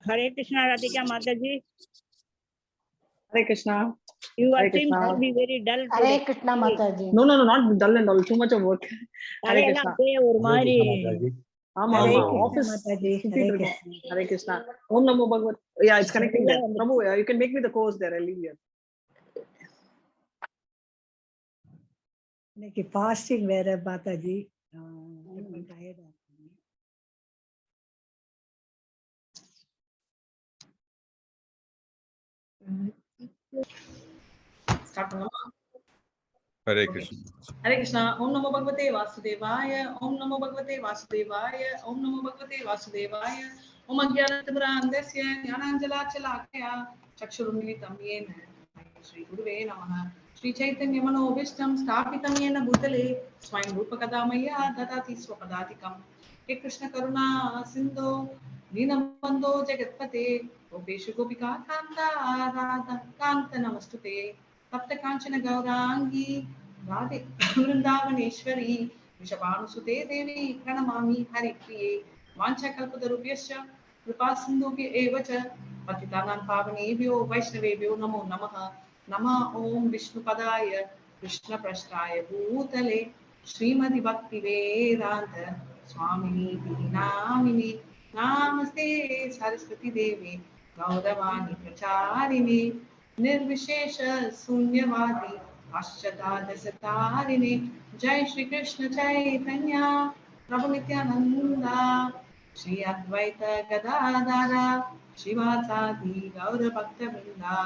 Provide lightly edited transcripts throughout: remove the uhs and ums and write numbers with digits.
Hare Krishna, Radhika Mathaji. Hare Krishna. You Hare are seem Krishna. to be very dull Hare today. Krishna Mathaji. No, not dull and all. Too much of work. Hare Krishna. ஒரு மாதிரி ஆமா Hare ஆமா Krishna office Mathaji. சுத்திட்டு Hare இருக்கோம். Krishna. Hare Krishna. Om Namo Bhagavad. Yeah, it's connecting there. Prabhu, you can make me the course there. I'll leave here. இன்னைக்கு fasting வேற மாதாஜி. டயர்டா இருக்கு. Start பண்ணலாமா? Hare Krishna. Hare Krishna. Om Namo Bhagavate Vasudevaya. Om Namo Bhagavate Vasudevaya. Om Namo Bhagavate Vasudevaya. Om Ajnanatimrandasya Jnananjalachalakaya Chakshurumilitam Yena Shri Guruve Namaha. Shri Chaitanya Manobishtam Sthapitam Yena Bhutale Swayam Rupakadamaya Dadati Swapadatikam. He Krishna Karuna Sindho Dinabandho Jagatpate Gopeshu Gopika Kanta Radha Kanta Namastute Tapta Kanchana Gaurangi Radhe Vrindavaneshwari Vishabhanusute Devi Pranamami Haripriye Vanchakalpatarubhyascha Kripasindhubhya evacha Patitanam Pavanebhyo Vaishnavebhyo Namo Namaha Nama Om Vishnupadaya Krishna Prasthaya Bhutale Srimati Bhakti Vedanta Swamini Namini Namaste Saraswati Devi Gauravani Pracharini Nirvishesha Sunyavadi Ashchadadasatarini Jai Shri Krishna Chaitanya Prabhu Nityananda Shri Advaita Gadadara Shivasadi Gaura Bhakta Vrinda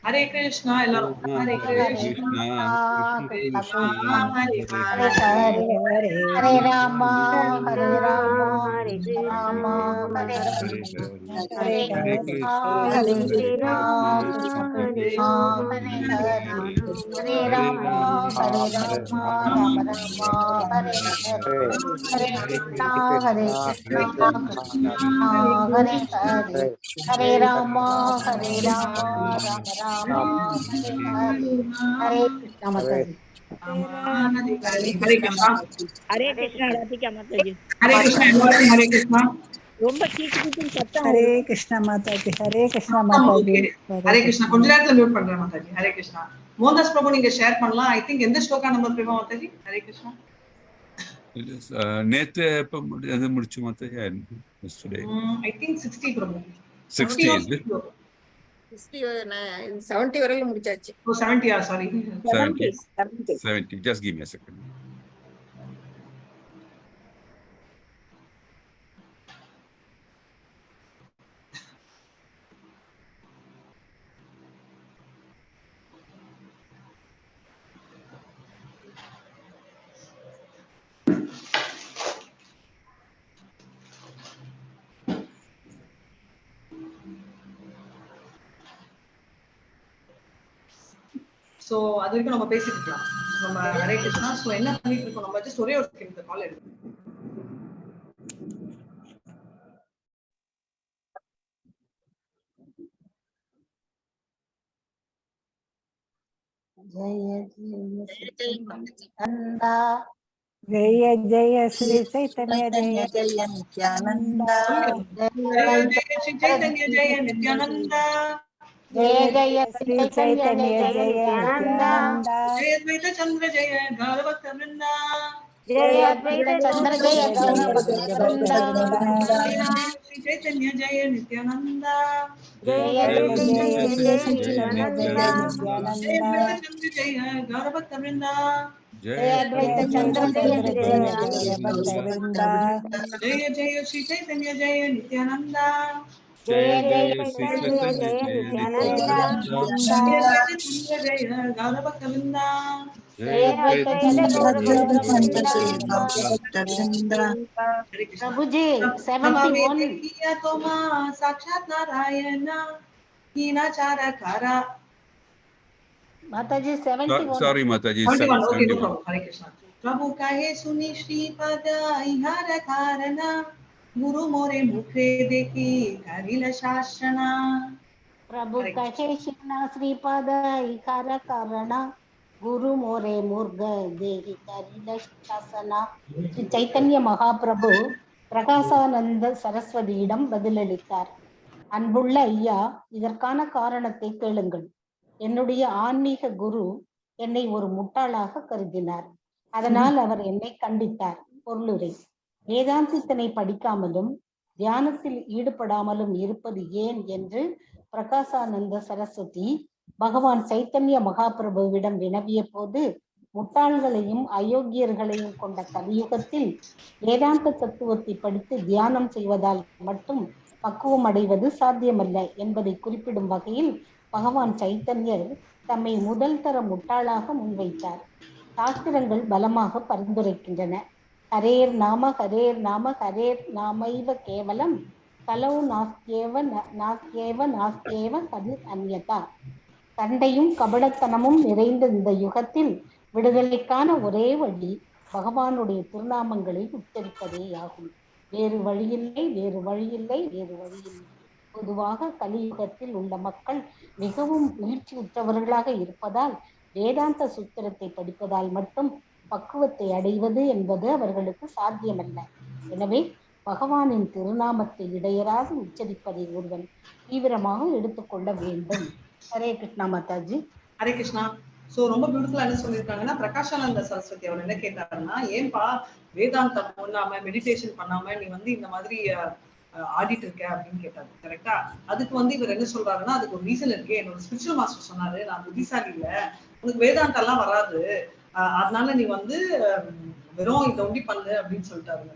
Hare Krishna Hare Krishna Krishna Hare Hare Hare Rama Hare Rama Hare Rama Hare Hare Hare Hare Krishna Krishna. Hare Hare Krishna Rama Krishna Hare Hare Hare Rama Hare Rama Rama Rama Hare Hare Hare Krishna Hare Krishna Krishna Hare Hare Hare Rama Hare Rama Rama Rama Hare Hare Hare Krishna Mathaji. Hare Krishna. Hare Krishna, Radhika Mathaji. Hare Krishna. Hare Krishna. ரொம்ப கீச்சு சத்தம் Hare Krishna Mathaji. Hare Krishna Mathaji. Hare Krishna. கொஞ்ச நேரத்துல mute பண்றேன் மாதாஜி. ஹரே கிருஷ்ணா. மோகன்தாஸ் பிரபு நீங்க share பண்ணலாம். I think எந்த shloka number Prema Mataji? Hare Krishna. நேத்து எப்ப முடிச்சு Mataji? Yesterday. I think 60 Prabhu. 60 is it? 70 வரையில முடிச்சாச்சு. Oh 70 sorry. 70. Just give me a second. So அது வரைக்கும் நம்ம பேசிட்டு இருக்கலாம். நம்ம ஹரே கிருஷ்ணா. சோ என்ன பண்ணிட்டு இருக்கோம் நம்ம ஜஸ்ட் ஒரே ஒரு செகண்ட் கால் எடுத்து Jaya Jaya Sri Chaitanya Jaya Jaya Nityananda Jaya Chaitanya Jaya Nityananda Jaya Jaya Sri Chaitanya Jaya Nityananda Jaya Advaita Chandra Jaya Gaura Bhakta Vrinda Jaya Advaita Chandra Jaya Gaura Bhakta Vrinda Sri Chaitanya Jaya Nityananda Jaya Jaya Sri Chaitanya Jaya Nityananda Jaya Advaita Chandra Jaya Gaura Bhakta Vrinda Jaya Advaita Chandra Jaya Jaya Gaura Bhakta Vrinda Jaya Jaya Sri Chaitanya Jaya Nityananda Jaya Jaya Sri Chaitanya Jaya Nityananda Jaya Advaita Chandra Jaya Gaura Bhakta Vrinda Jaya Advaita Chandra Jaya Prabhuji 71 किया तो माँ साक्षात नारायण हीनाचारा कारा Mataji 71 Sorry Mataji. 71 okay no 71. problem हरे कृष्णा प्रभु कहे सुनी श्रीपद इहार कारण गुरु मोरे मुखे देखी करिल शासना Prabhu kahe shina Sripada ikara karana Guru more murga dehi karila shasana Sri Chaitanya Mahaprabhu பிரகாசானந்த சரஸ்வதியிடம் பதிலளித்தார். அன்புள்ள ஐயா, இதற்கான காரணத்தை கேளுங்கள். என்னுடைய ஆன்மீக குரு என்னை ஒரு முட்டாளாக கருதினார். அதனால் அவர் என்னை கண்டித்தார். பொருளுரை: வேதாந்தித்தனை படிக்காமலும் தியானத்தில் ஈடுபடாமலும் இருப்பது ஏன் என்று பிரகாசானந்த சரஸ்வதி பகவான் சைத்தன்ய மகாபிரபுவிடம் வினவிய போது, முட்டாள்களையும் அயோக்கியர்களையும் கொண்ட கலியுகத்தில் வேதாந்த தத்துவத்தை படித்து தியானம் செய்வதால் மட்டும் பக்குவம் அடைவது சாத்தியமல்ல என்பதை குறிப்பிடும் வகையில் பகவான் சைத்தன்யர் தம்மை முதல் தர முட்டாளாக முன்வைத்தார். சாஸ்திரங்கள் பலமாக பரிந்துரைக்கின்றன. ஹரேர் நாம ஹரேர் நாம ஹரேர் நாமைவ கேவலம் கலவு நாஸ்கேவ கது அந்யதா. சண்டையும் கபடத்தனமும் நிறைந்த இந்த யுகத்தில் விடுதலைக்கான ஒரே வழி பகவானுடைய திருநாமங்களை உச்சரிப்பதே ஆகும். வேறு வழியில்லை, வேறு வழியில்லை, வேறு வழியில்லை. பொதுவாக கலியுகத்தில் உள்ள மக்கள் மிகவும் வீழ்ச்சி உற்றவர்களாக இருப்பதால் வேதாந்த சூத்திரத்தை படிப்பதால் மட்டும் பக்குவத்தை அடைவது என்பது அவர்களுக்கு சாத்தியமல்ல. எனவே பகவானின் திருநாமத்தை இடையராது உச்சரிப்பதை ஒருவன் தீவிரமாக எடுத்துக்கொள்ள வேண்டும். ஹரே கிருஷ்ணா மாதாஜி. ஹரே கிருஷ்ணா. சோ ரொம்ப பியூட்டிஃபுல்லா என்ன சொல்லியிருக்காங்கன்னா, பிரகாஷானந்த சரஸ்வதி அவர் என்ன கேட்டாருன்னா, ஏன்பா வேதாந்தம் பண்ணாம மெடிடேஷன் பண்ணாம நீ இந்த மாதிரி ஆடிட்டு இருக்க அப்படின்னு கேட்டாரு. கரெக்டா? அதுக்கு இவர் என்ன சொல்றாருன்னா, அதுக்கு ஒரு ரீசன் இருக்கு. என்னோட ஸ்பிரிச்சுவல் மாஸ்டர் சொன்னாரு, நான் புத்திசாலி இல்ல, உனக்கு வேதாந்தம் எல்லாம் வராது, அதனால நீ வெறும் இதை ஒண்டி பண்ணு அப்படின்னு சொல்லிட்டாரு.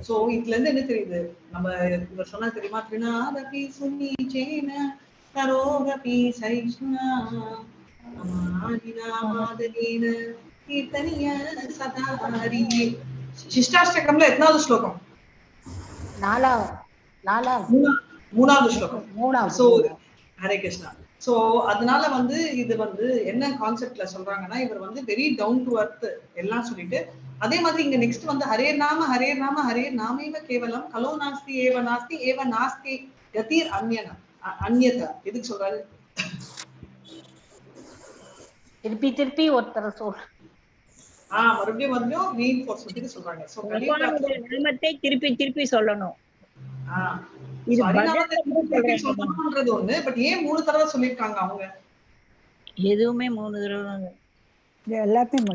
சோ இதுல இருந்து என்ன தெரியுது, நம்ம இவர் சொன்னா தெரியுமா, த்ரிநாதபி சுனிச்சேன கரோகபி சைஷ்ணா அமாதிநாமாதனேன கீர்த்தனிய சதா ஹரியே. சிஷ்டாஷ்டகம்ல எத்தனாவது ஸ்லோகம்? மூணாவது ஸ்லோகம். சோ ஹரே கிருஷ்ணா. சோ அதனால இது என்ன கான்செப்ட்ல சொல்றாங்கன்னா, இவர் வெரி டவுன் டு அர்த் எல்லாம் சொல்லிட்டு, அதே மாதிரி இங்க நெக்ஸ்ட் ஹரே நாம ஹரே நாம ஹரே நாமேவ கேவலம் கலோ நாஸ்தி ஏவ நாஸ்தி கதீர் அந்யதா. எதுக்கு சொல்றாரு? திருப்பி திருப்பி ஒருத்தர சொல். மறுபடியும் ரீஇன்ஃபோர்ஸ்மென்ட்க்கு சொல்றாங்க. சோ பகவானுடைய நாமத்தை திருப்பி திருப்பி சொல்லணும். இது பஜனை சொல்லணும்ன்றது ஒண்ணு. பட் ஏன் 3 தடவை சொல்லிருக்காங்க அவங்க? எதுவுமே 3 தடவை எல்லாத்தையும்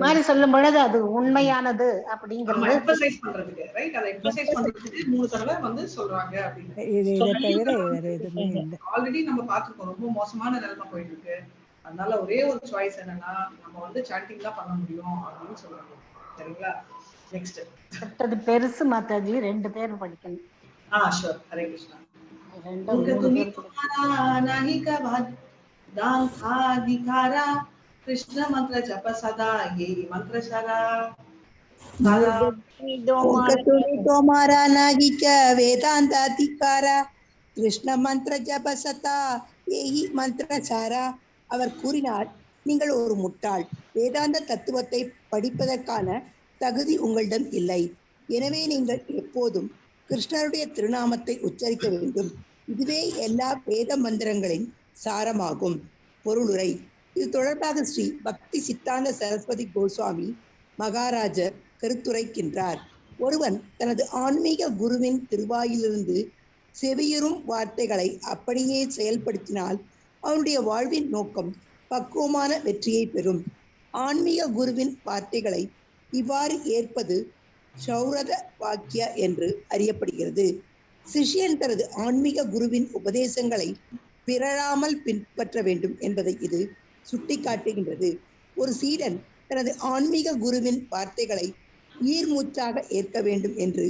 மாதிரி சொல்லும் பொழுது அது உண்மையானது அப்படிங்கறது எம்பசைஸ் பண்றதுக்கு, ரைட்? அதை எம்பசைஸ் பண்றதுக்கு 3 தடவை சொல்றாங்க அப்படின்னு. இதை தவிர வேற எதுவுமே இல்லை. ஆல்ரெடி நம்ம பார்த்துருக்கோம், ரொம்ப மோசமான நிலைமை போயிட்டு இருக்கு. அதனால ஒரே ஒரு சாய்ஸ் என்னன்னா, நம்ம சாண்டிங் தான் பண்ண முடியும் அப்படின்னு சொல்றாங்க. சரிங்களா? நெக்ஸ்ட் அடுத்தது பெருசு மாதாஜி, 2 பேர் படிக்கணும். ஷூர். ஹரே கிருஷ்ணா. துமி துமாரா நஹி கபாத் தாங்காதிகாரா कृष्ण मंत्र जप सदा यही मंत्र शरा तुम्हारा नागी च वेदांत अधिकारा कृष्ण मंत्र जप सदा यही मंत्र सारा. அவர் கூறினார், நீங்கள் ஒரு முட்டாள், வேதாந்த தத்துவத்தை படிப்பதற்கான தகுதி உங்களிடம் இல்லை. எனவே நீங்கள் எப்போதும் கிருஷ்ணருடைய திருநாமத்தை உச்சரிக்க வேண்டும். இதுவே எல்லா வேத மந்திரங்களின் சாரமாகும். பொருளுரை: இது தொடர்பாக ஸ்ரீ பக்தி சித்தாந்த சரஸ்வதி கோஸ்வாமி மகாராஜர் கருத்துரைக்கின்றார். ஒருவன் தனது ஆன்மீக குருவின் திருவாயிலிருந்து செவியுறும் வார்த்தைகளை அப்படியே செயல்படுத்தினால் அவனுடைய வாழ்வின் நோக்கம் பக்குவமான வெற்றியை பெறும். ஆன்மீக குருவின் வார்த்தைகளை இவ்வாறு ஏற்பது சௌரத வாக்கிய என்று அறியப்படுகிறது. சிஷ்யன் தனது ஆன்மீக குருவின் உபதேசங்களை பிறழாமல் பின்பற்ற வேண்டும் என்பதை இது சுட்டிக்காட்டுகின்றது. ஒரு சீடன் தனது ஆன்மீக குருவின் வார்த்தைகளை ஈர்மூச்சாக ஏற்க வேண்டும் என்று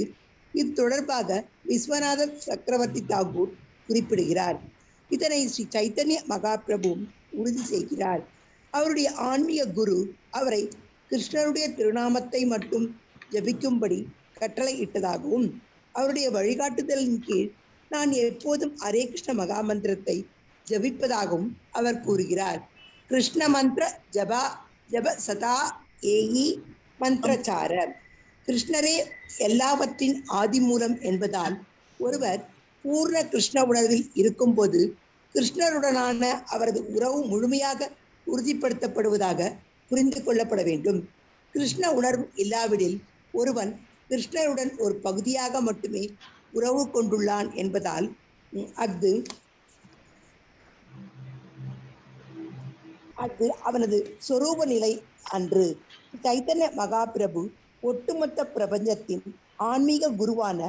இது தொடர்பாக விஸ்வநாத சக்கரவர்த்தி தாகூர் குறிப்பிடுகிறார். இதனை ஸ்ரீ சைத்தன்ய மகாபிரபு உறுதி செய்கிறார். அவருடைய ஆன்மீக குரு அவரை கிருஷ்ணருடைய திருநாமத்தை மட்டும் ஜபிக்கும்படி கட்டளை இட்டதாகவும், அவருடைய வழிகாட்டுதலின் கீழ் நான் எப்போதும் ஹரே கிருஷ்ண மகாமந்திரத்தை ஜபிப்பதாகவும் அவர் கூறுகிறார். கிருஷ்ண மந்திர ஜப சதா ஏயி மந்திரச்சார. கிருஷ்ணரே எல்லாவற்றின் ஆதி மூலம் என்பதால் ஒருவர் பூர்ண கிருஷ்ண உணர்வில் இருக்கும்போது கிருஷ்ணருடனான அவரது உறவு முழுமையாக உறுதிப்படுத்தப்படுவதாக புரிந்து கொள்ளப்பட வேண்டும். கிருஷ்ண உணர்வு இல்லாவிடில் ஒருவன் கிருஷ்ணருடன் ஒரு பகுதியாக மட்டுமே உறவு கொண்டுள்ளான் என்பதால் அது அவனது சொரூப நிலை அன்று. சைத்தன்ய மகாபிரபு ஒட்டுமொத்த பிரபஞ்சத்தின் ஆன்மீக குருவான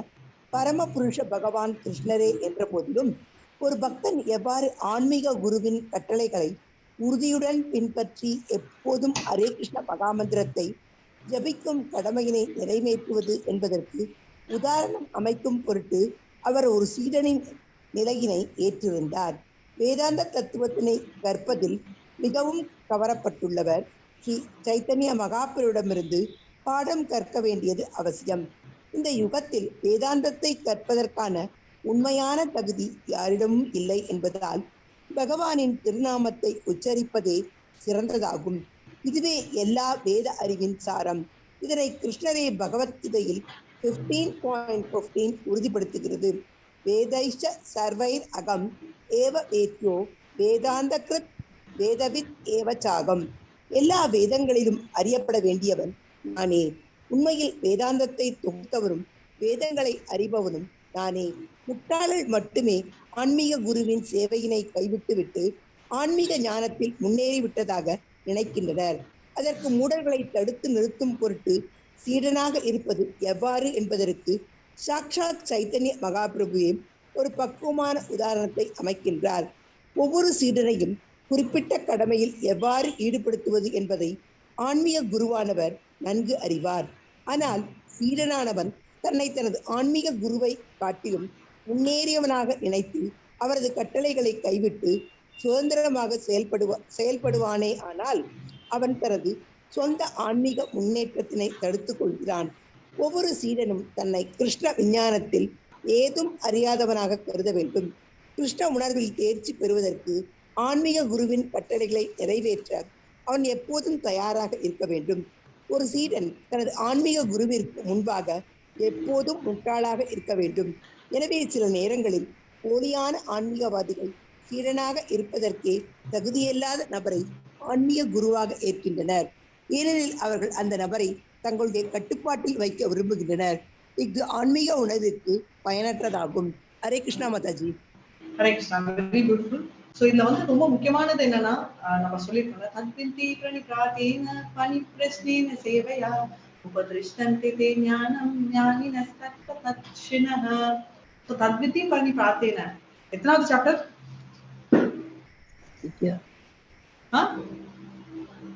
பரமபுருஷ பகவான் கிருஷ்ணரே என்ற போதிலும் ஒரு பக்தன் எவ்வாறு ஆன்மீக குருவின் கட்டளைகளை உறுதியுடன் பின்பற்றி எப்போதும் ஹரே கிருஷ்ண மகாமந்திரத்தை ஜபிக்கும் கடமையினை நிறைவேற்றுவது என்பதற்கு உதாரணம் அமைக்கும் பொருட்டு அவர் ஒரு சீடனின் நிலையினை ஏற்றிருந்தார். வேதாந்த தத்துவத்தினை கற்பதில் மிகவும் கவரப்பட்டுள்ளவர் ஸ்ரீ சைத்தன்ய மகாபிரபுவிடமிருந்து பாடம் கற்க வேண்டியது அவசியம். இந்த யுகத்தில் வேதாந்தத்தை கற்பதற்கான உண்மையான தகுதி யாரிடமும் இல்லை என்பதால் பகவானின் திருநாமத்தை உச்சரிப்பதே சிறந்ததாகும். இதுவே எல்லா வேத அறிவின் சாரம். இதனை கிருஷ்ணரே பகவத்கீதையில் 15.15 உறுதிப்படுத்துகிறது. வேதைஷ சர்வைர் அகம் ஏவ வேத்யோ வேதாந்த கிருத் வேதவித் ஏவச்சாகம். எல்லா வேதங்களிலும் அறியப்பட வேண்டியவன் நானே. உண்மையில் வேதாந்தத்தை தொகுத்தவரும் வேதங்களை அறிபவனும் நானே. முட்டாளர்கள் மட்டுமே ஆன்மீக குருவின் சேவையினை கைவிட்டுவிட்டு ஆன்மீக ஞானத்தில் முன்னேறிவிட்டதாக நினைக்கின்றனர். அதற்கு மூடர்களை தடுத்து நிறுத்தும் பொருட்டு சீடனாக இருப்பது எவ்வாறு என்பதற்கு சாக்ஷாத் சைத்தன்ய மகாபிரபுவே ஒரு பக்குவமான உதாரணத்தை அமைக்கின்றார். ஒவ்வொரு சீடனையும் குறிப்பிட்ட கடமையில் எவ்வாறு ஈடுபடுத்துவது என்பதை ஆன்மீக குருவானவர் நன்கு அறிவார். ஆனால் சீடனானவன் தன்னை தனது ஆன்மீக குருவை காட்டிலும் முன்னேறியவனாக நினைத்து அவரது கட்டளைகளை கைவிட்டு சுதந்திரமாக செயல்படுவானே ஆனால் அவன் தனது சொந்த ஆன்மீக முன்னேற்றத்தினை தடுத்துக் கொள்கிறான். ஒவ்வொரு சீடனும் தன்னை கிருஷ்ண விஞ்ஞானத்தில் ஏதும் அறியாதவனாக கருத வேண்டும். கிருஷ்ண உணர்வில் தேர்ச்சி பெறுவதற்கு ஆன்மீக குருவின் கட்டளைகளை நிறைவேற்ற அவன் எப்போதும் தயாராக இருக்க வேண்டும். ஒரு சீடன் தனது ஆன்மீக குருவிற்கு முன்பாக எப்போதும் முட்டாளாக இருக்க வேண்டும். எனவே சில நேரங்களில் போலியான ஆன்மீகவாதிகள் சீடனாக இருப்பதற்கே தகுதியில்லாத நபரை ஆன்மீக குருவாக ஏற்கின்றனர். ஏனெனில் அவர்கள் அந்த நபரை தங்களுடைய கட்டுப்பாட்டில் வைக்க விரும்புகின்றனர். இங்கு ஆன்மீக உணர்விற்கு பயனற்றதாகும். Hare Krishna Mataji. Hare Krishna. Very beautiful. So இதுல வந்து ரொம்ப முக்கியமானது என்னன்னா நம்ம சொல்லிருக்கோம் தத்விந்தி பிரணிகாதேன பனிப்ரஸ்னேன சேவையா உபதிஷ்டந்தி தே ஞானம் ஞானினஸ் தத்வதத்ஷினஹ. சோ தத்விந்தி பிரணிகாதேன எத்தனாவது chapter?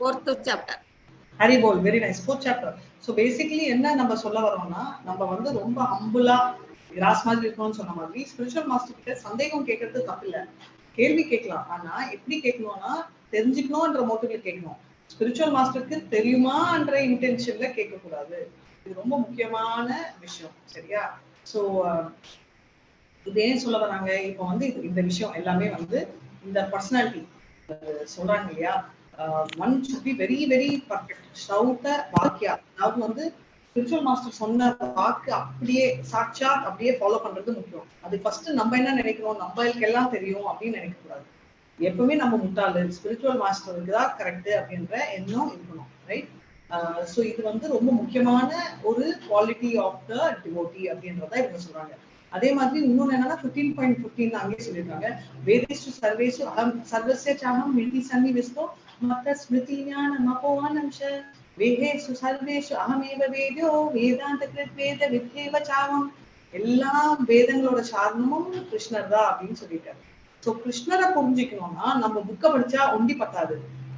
Fourth chapter. Hari bol. Very nice. 4th chapter. So basically என்ன நம்ம சொல்ல வரோம்னா நம்ம வந்து ரொம்ப ஹம்பிளா கிராஸ் மாதிரி இருக்கணும்னு சொன்ன மாதிரி ஸ்பிரிச்சுவல் மாஸ்டர் கிட்ட சந்தேகம் கேட்கறது தப்பு இல்ல. கேள்வி கேட்கலாம். ஆனா எப்படி கேட்கணும்னா தெரிஞ்சுக்கணும்ன்ற மோட்டிவ்ல கேட்கணும். ஸ்பிரிச்சுவல் மாஸ்டருக்கு தெரியுமான்ற இன்டென்ஷன்ல கேட்க கூடாது. இது ரொம்ப முக்கியமான விஷயம். சரியா? சோ இது ஏன் சொல்ல வராங்க இப்போ வந்து இந்த விஷயம் எல்லாமே வந்து இந்த பர்சனாலிட்டி சொல்றாங்க இல்லையா, one should be very very perfect. ஸ்ரௌத வாக்கியா, அதாவது வந்து ஸ்பிரிச்சுவல் மாஸ்டர் சொன்ன வாக்கு அப்படியே சாட்சா அப்படியே ஃபாலோ பண்றது முக்கியம். அது ஃபர்ஸ்ட் நம்ம என்ன நினைக்கிறோம், நம்மளுக்கு எல்லாம் தெரியும் அப்படின்னு நினைக்க கூடாது. எப்பவுமே நம்ம முட்டாளு, ஸ்பிரிச்சுவல் மாஸ்டருக்கு தான் கரெக்ட் அப்படின்ற எண்ணம் இருக்கணும். ரைட்? ஸோ இது வந்து ரொம்ப முக்கியமான ஒரு குவாலிட்டி ஆஃப் த டிவோட்டி அப்படின்றத இவங்க சொல்றாங்க. அதே மாதிரி இன்னொன்னு என்னன்னா 15.15 அங்கே சொல்லியிருக்காங்க, வேதேஷு சர்வேஷு அகம் சர்வஸ்ய சாகம் மிதி சன்னிவிஸ்தோ மத்த ஸ்மிருதி ஞானம் அபோவானம்ச வேதேஷு சர்வேஷு அகமேவ வேத்யோ வேதாந்த கிருத் வேத வித்யேவ சாகம். எல்லா வேதங்களோட சாரணமும் கிருஷ்ணர் தான் அப்படின்னு சொல்லிட்டாரு. ஸோ கிருஷ்ணரை புரிஞ்சுக்கணும்னா நம்ம புக்கை படிச்சா ஒண்டி பத்தாது,